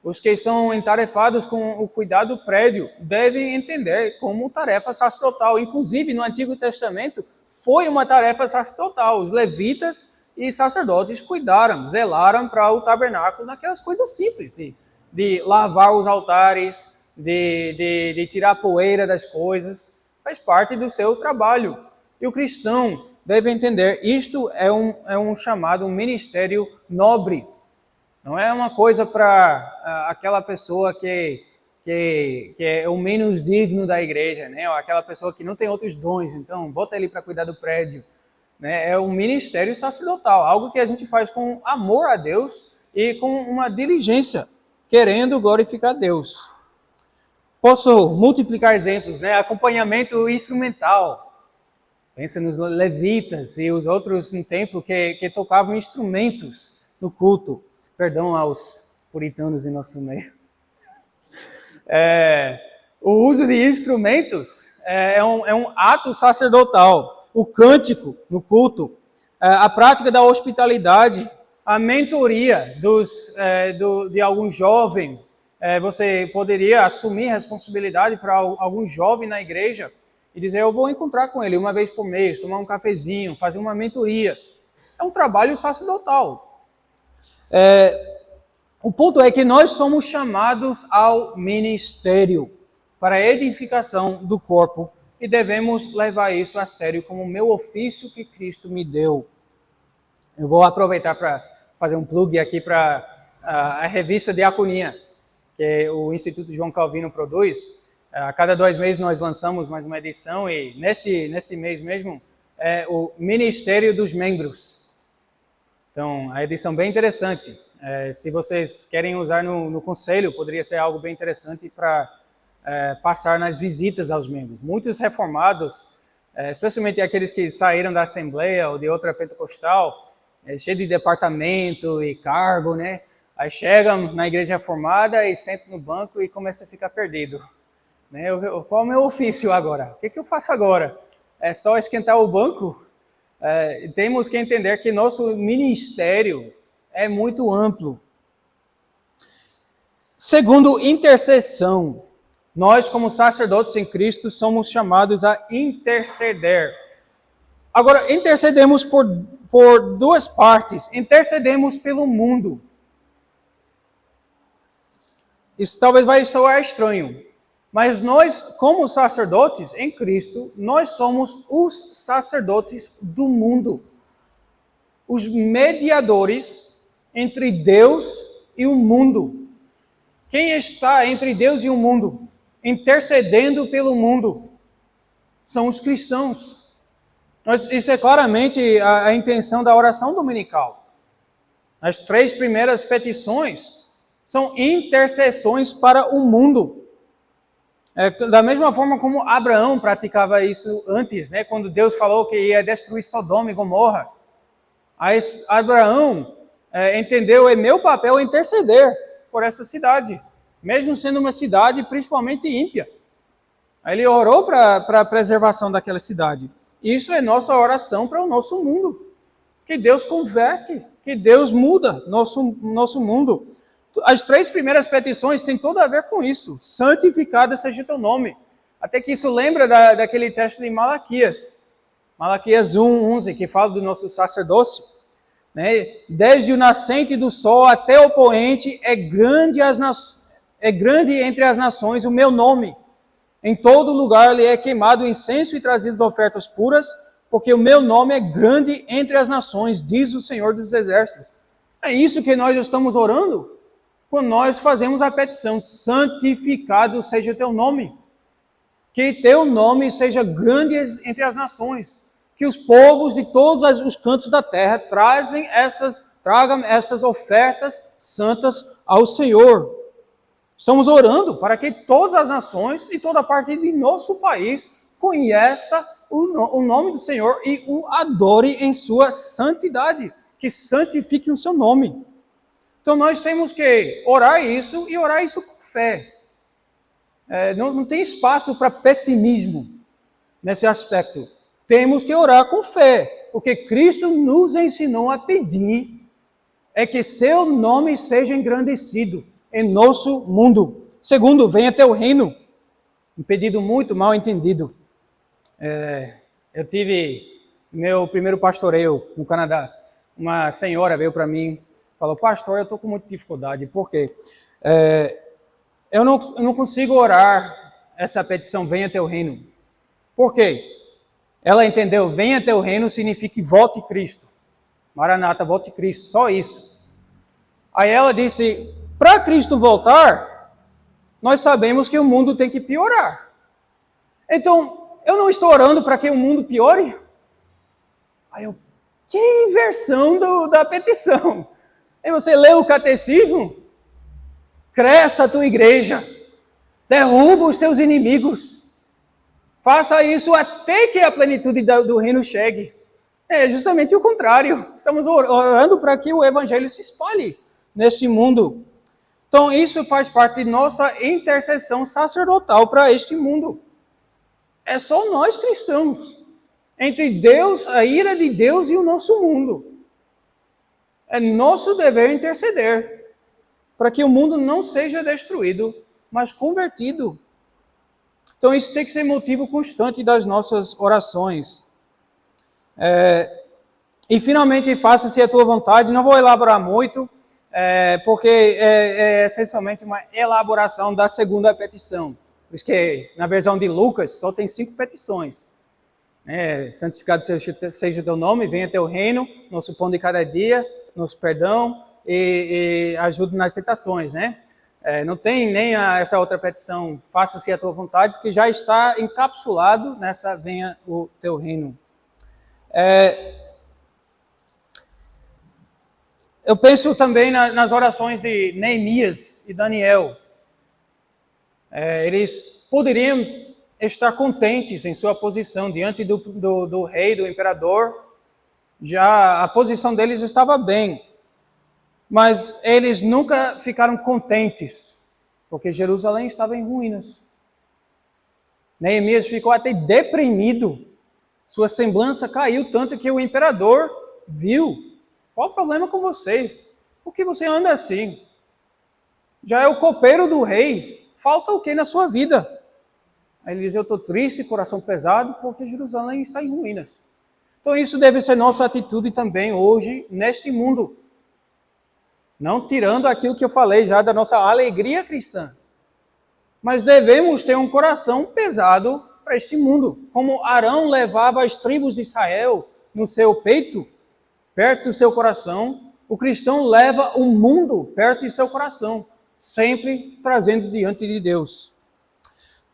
Os que são entarefados com o cuidado do prédio devem entender como tarefa sacerdotal. Inclusive, no Antigo Testamento, foi uma tarefa sacerdotal. Os levitas e sacerdotes cuidaram, zelaram para o tabernáculo naquelas coisas simples, de lavar os altares, de tirar a poeira das coisas. Faz parte do seu trabalho. E o cristão deve entender, isto é um chamado, um ministério nobre. Não é uma coisa para aquela pessoa que é o menos digno da igreja, né? Ou aquela pessoa que não tem outros dons, então bota ele para cuidar do prédio. Né? É um ministério sacerdotal, algo que a gente faz com amor a Deus e com uma diligência, querendo glorificar a Deus. Posso multiplicar exemplos, né? Acompanhamento instrumental. Pensa nos levitas e os outros no templo que tocavam instrumentos no culto. Perdão aos puritanos em nosso meio. O uso de instrumentos é um ato sacerdotal. O cântico no culto, a prática da hospitalidade, a mentoria de algum jovem. Você poderia assumir responsabilidade para algum jovem na igreja e dizer, eu vou encontrar com ele uma vez por mês, tomar um cafezinho, fazer uma mentoria. É um trabalho sacerdotal. O ponto é que nós somos chamados ao ministério para a edificação do corpo e devemos levar isso a sério como o meu ofício que Cristo me deu. Eu vou aproveitar para fazer um plug aqui para a revista Diaconia, que o Instituto João Calvino produz. A cada 2 meses nós lançamos mais uma edição e nesse mês mesmo é o Ministério dos Membros. Então, a edição bem interessante. Se vocês querem usar no conselho, poderia ser algo bem interessante para passar nas visitas aos membros. Muitos reformados, especialmente aqueles que saíram da Assembleia ou de outra pentecostal, cheio de departamento e cargo, né? Aí chegam na igreja reformada e sentam no banco e começam a ficar perdido. Né? Qual é o meu ofício agora? O que eu faço agora? É só esquentar o banco? Temos que entender que nosso ministério é muito amplo. Segundo, intercessão. Nós, como sacerdotes em Cristo, somos chamados a interceder. Agora, intercedemos por 2 partes. Intercedemos pelo mundo. Isso talvez vai soar estranho. Mas nós, como sacerdotes em Cristo, nós somos os sacerdotes do mundo. Os mediadores entre Deus e o mundo. Quem está entre Deus e o mundo, intercedendo pelo mundo, são os cristãos. Isso é claramente a intenção da oração dominical. As 3 primeiras petições são intercessões para o mundo. Da mesma forma como Abraão praticava isso antes, né? Quando Deus falou que ia destruir Sodoma e Gomorra. Aí Abraão entendeu, meu papel é interceder por essa cidade, mesmo sendo uma cidade principalmente ímpia. Aí ele orou para a preservação daquela cidade. Isso é nossa oração para o nosso mundo. Que Deus converte, que Deus muda nosso mundo. As 3 primeiras petições têm tudo a ver com isso. Santificado seja teu nome. Até que isso lembra daquele texto de Malaquias. Malaquias 1:11, que fala do nosso sacerdócio. Né? Desde o nascente do sol até o poente, é grande entre as nações o meu nome. Em todo lugar lhe é queimado incenso e trazidas ofertas puras, porque o meu nome é grande entre as nações, diz o Senhor dos Exércitos. É isso que nós estamos orando? Quando nós fazemos a petição, santificado seja teu nome. Que teu nome seja grande entre as nações. Que os povos de todos os cantos da terra tragam essas ofertas santas ao Senhor. Estamos orando para que todas as nações e toda parte de nosso país conheça o nome do Senhor e o adore em sua santidade. Que santifique o seu nome. Então nós temos que orar isso e orar isso com fé. Não tem espaço para pessimismo. nesse aspecto. Temos que orar com fé, porque Cristo nos ensinou a pedir é que seu nome seja engrandecido em nosso mundo. Segundo, venha teu reino. Um pedido muito mal entendido. Eu tive meu primeiro pastoreio no Canadá. Uma senhora veio para mim e falou, pastor, eu estou com muita dificuldade. Por quê? Eu não consigo orar essa petição, venha teu reino. Por quê? Ela entendeu, venha teu reino significa volte Cristo. Maranata, volte Cristo, só isso. Aí ela disse, para Cristo voltar, nós sabemos que o mundo tem que piorar. Então, eu não estou orando para que o mundo piore? Aí eu, que inversão da petição. Aí você lê o catecismo, cresça a tua igreja, derruba os teus inimigos, faça isso até que a plenitude do reino chegue. É justamente o contrário. Estamos orando para que o evangelho se espalhe neste mundo. Então, isso faz parte de nossa intercessão sacerdotal para este mundo. É só nós cristãos, entre Deus, a ira de Deus e o nosso mundo. É nosso dever interceder para que o mundo não seja destruído, mas convertido. Então, isso tem que ser motivo constante das nossas orações. E finalmente, faça-se a tua vontade. Não vou elaborar muito, porque é essencialmente uma elaboração da segunda petição. Por isso que na versão de Lucas só tem 5 petições. Santificado seja o teu nome, venha teu reino, nosso pão de cada dia, nosso perdão e ajuda nas tentações, né? Não tem nem essa outra petição, faça-se a tua vontade, porque já está encapsulado nessa venha o teu reino. Eu penso também nas orações de Neemias e Daniel. Eles poderiam estar contentes em sua posição diante do rei, do imperador. Já a posição deles estava bem. Mas eles nunca ficaram contentes, porque Jerusalém estava em ruínas. Neemias ficou até deprimido. Sua semblança caiu tanto que o imperador viu. Qual o problema com você? Por que você anda assim? Já é o copeiro do rei. Falta o que na sua vida? Aí ele diz, eu estou triste, coração pesado, porque Jerusalém está em ruínas. Então isso deve ser nossa atitude também hoje, neste mundo. Não tirando aquilo que eu falei já da nossa alegria cristã. Mas devemos ter um coração pesado para este mundo. Como Arão levava as tribos de Israel no seu peito, perto do seu coração, o cristão leva o mundo perto de seu coração, sempre trazendo diante de Deus.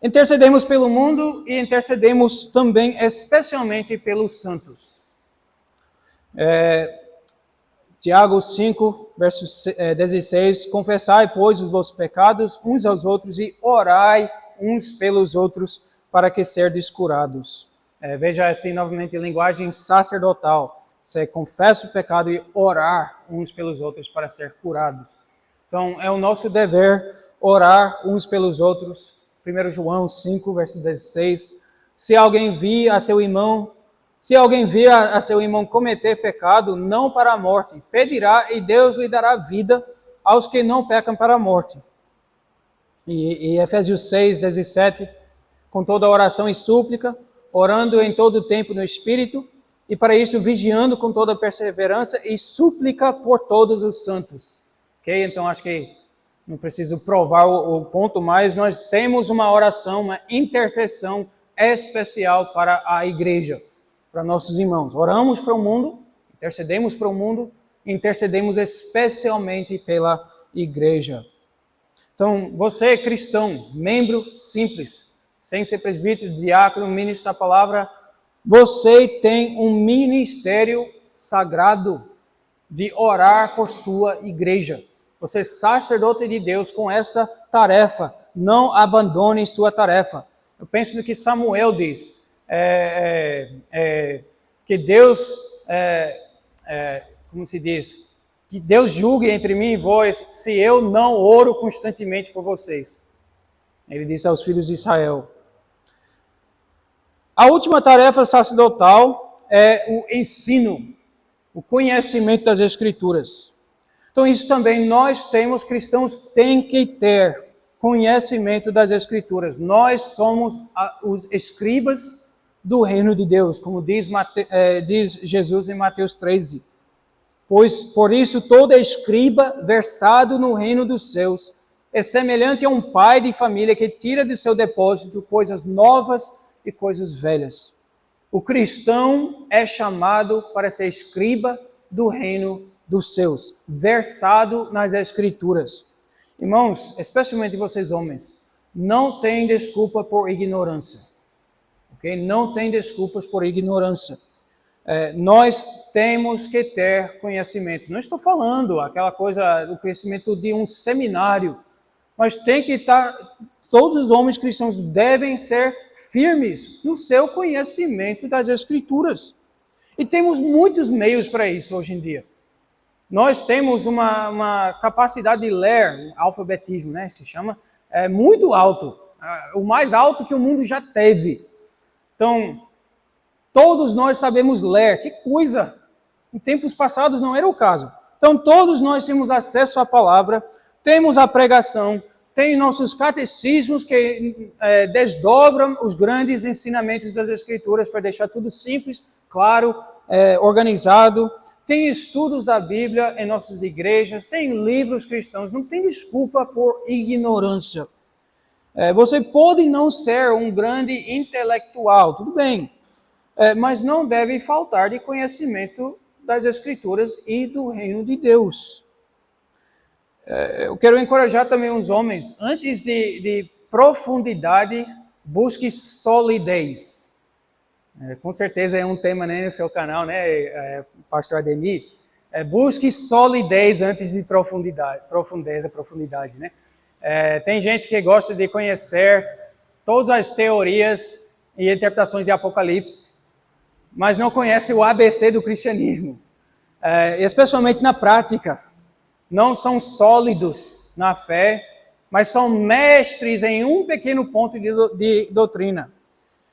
Intercedemos pelo mundo e intercedemos também especialmente pelos santos. Tiago 5, verso 16, confessai, pois, os vossos pecados uns aos outros e orai uns pelos outros para que serdes curados. Veja assim, novamente, em linguagem sacerdotal. Você confessa o pecado e orar uns pelos outros para ser curados. Então, é o nosso dever orar uns pelos outros. 1 João 5, verso 16. Se alguém vir a seu irmão cometer pecado, não para a morte, pedirá e Deus lhe dará vida aos que não pecam para a morte. E Efésios 6, 17, com toda oração e súplica, orando em todo o tempo no Espírito, e para isso vigiando com toda perseverança e súplica por todos os santos. Ok? Então acho que não preciso provar o ponto, mas nós temos uma oração, uma intercessão especial para a igreja, para nossos irmãos. Oramos para o mundo, intercedemos para o mundo, intercedemos especialmente pela igreja. Então, você cristão, membro simples, sem ser presbítero, diácono, ministro da palavra, você tem um ministério sagrado de orar por sua igreja. Você é sacerdote de Deus com essa tarefa. Não abandone sua tarefa. Eu penso no que Samuel diz. Que Deus, como se diz, que Deus julgue entre mim e vós, se eu não oro constantemente por vocês. Ele disse aos filhos de Israel. A última tarefa sacerdotal é o ensino, o conhecimento das Escrituras. Então isso também nós temos, cristãos, tem que ter conhecimento das Escrituras. Nós somos os escribas do reino de Deus, como diz Jesus em Mateus 13. Pois, por isso, todo escriba versado no reino dos céus é semelhante a um pai de família que tira de seu depósito coisas novas e coisas velhas. O cristão é chamado para ser escriba do reino dos céus, versado nas Escrituras. Irmãos, especialmente vocês homens, não tem desculpa por ignorância. Okay? Não tem desculpas por ignorância. Nós temos que ter conhecimento. Não estou falando aquela coisa do conhecimento de um seminário, mas tem que estar, todos os homens cristãos devem ser firmes no seu conhecimento das Escrituras. E temos muitos meios para isso hoje em dia. Nós temos uma capacidade de ler, alfabetismo, né, se chama, muito alto, o mais alto que o mundo já teve. Então, todos nós sabemos ler, que coisa! Em tempos passados não era o caso. Então, todos nós temos acesso à palavra, temos a pregação, tem nossos catecismos que desdobram os grandes ensinamentos das Escrituras para deixar tudo simples, claro, organizado. Tem estudos da Bíblia em nossas igrejas, tem livros cristãos, não tem desculpa por ignorância. Você pode não ser um grande intelectual, tudo bem, mas não deve faltar de conhecimento das Escrituras e do reino de Deus. Eu quero encorajar também os homens, antes de profundidade, busque solidez. Com certeza é um tema, né, no seu canal, né, Pastor Ademir. Busque solidez antes de profundidade, né? Tem gente que gosta de conhecer todas as teorias e interpretações de Apocalipse, mas não conhece o ABC do cristianismo, especialmente na prática. Não são sólidos na fé, mas são mestres em um pequeno ponto de doutrina.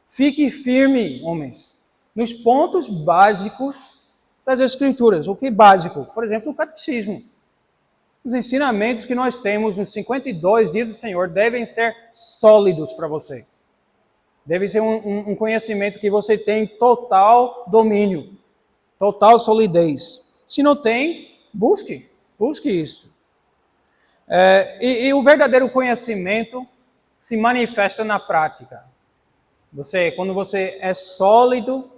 Fique firme, homens, nos pontos básicos das Escrituras. O que é básico? Por exemplo, o catecismo. Os ensinamentos que nós temos nos 52 dias do Senhor devem ser sólidos para você. Deve ser um conhecimento que você tem total domínio, total solidez. Se não tem, busque isso. E o verdadeiro conhecimento se manifesta na prática. Quando você é sólido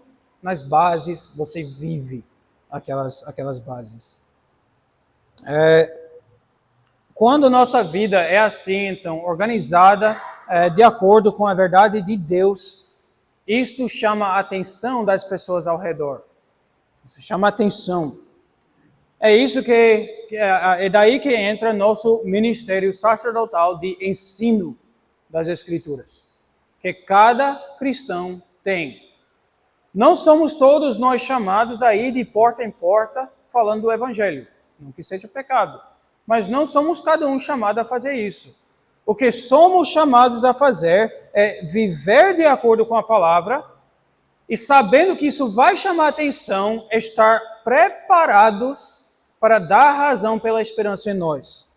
nas bases, você vive aquelas bases. Quando nossa vida é assim, então, organizada de acordo com a verdade de Deus, isto chama a atenção das pessoas ao redor. Isso chama a atenção. É daí que entra nosso ministério sacerdotal de ensino das Escrituras, que cada cristão tem. Não somos todos nós chamados a ir de porta em porta falando do Evangelho, não que seja pecado, mas não somos cada um chamado a fazer isso. O que somos chamados a fazer é viver de acordo com a palavra e, sabendo que isso vai chamar a atenção, estar preparados para dar razão pela esperança em nós.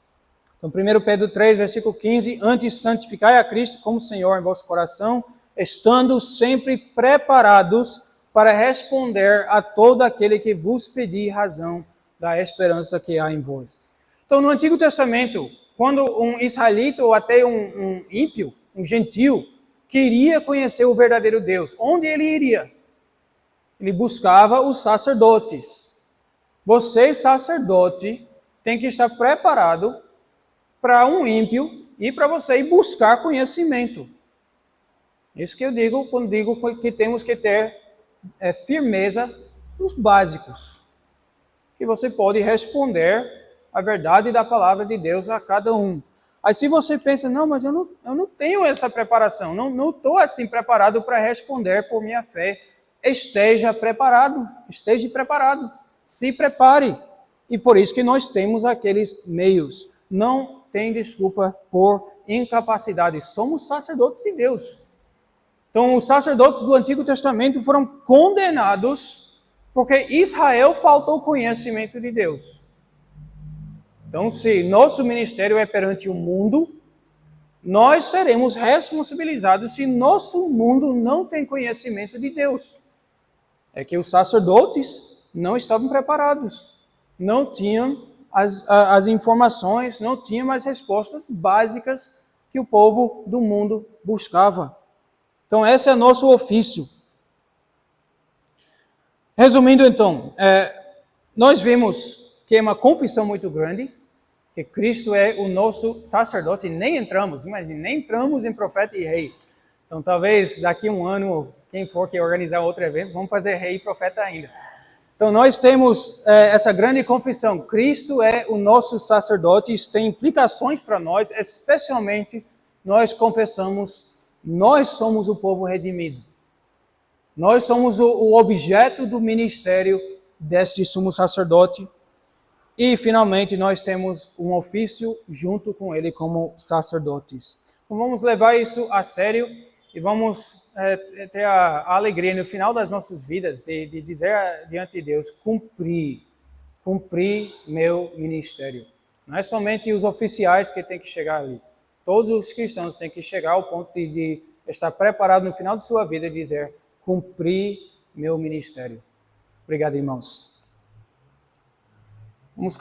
Então, 1 Pedro 3, versículo 15, antes santificai a Cristo como Senhor em vosso coração, estando sempre preparados para responder a todo aquele que vos pedir razão da esperança que há em vós. Então, no Antigo Testamento, quando um israelita ou até um ímpio, um gentio, queria conhecer o verdadeiro Deus, onde ele iria? Ele buscava os sacerdotes. Você, sacerdote, tem que estar preparado para um ímpio e para você ir buscar conhecimento. Isso que eu digo quando digo que temos que ter firmeza nos básicos. Que você pode responder a verdade da palavra de Deus a cada um. Aí se você pensa, não, mas eu não tenho essa preparação, não estou assim preparado para responder por minha fé. Esteja preparado, se prepare. E por isso que nós temos aqueles meios. Não tem desculpa por incapacidade. Somos sacerdotes de Deus. Então, os sacerdotes do Antigo Testamento foram condenados porque Israel faltou conhecimento de Deus. Então, se nosso ministério é perante o mundo, nós seremos responsabilizados se nosso mundo não tem conhecimento de Deus. É que os sacerdotes não estavam preparados, não tinham as informações, não tinham as respostas básicas que o povo do mundo buscava. Então, esse é nosso ofício. Resumindo, então, nós vimos que é uma confissão muito grande, que Cristo é o nosso sacerdote, e nem entramos em profeta e rei. Então, talvez daqui a um ano, quem for que organizar outro evento, vamos fazer rei e profeta ainda. Então, nós temos essa grande confissão. Cristo é o nosso sacerdote. Isso tem implicações para nós, especialmente nós confessamos, nós somos o povo redimido. Nós somos o objeto do ministério deste sumo sacerdote. E, finalmente, nós temos um ofício junto com ele como sacerdotes. Então, vamos levar isso a sério e vamos ter a alegria no final das nossas vidas de dizer diante de Deus, cumpri meu ministério. Não é somente os oficiais que têm que chegar ali. Todos os cristãos têm que chegar ao ponto de estar preparado no final de sua vida e dizer, cumpri meu ministério. Obrigado, irmãos. Vamos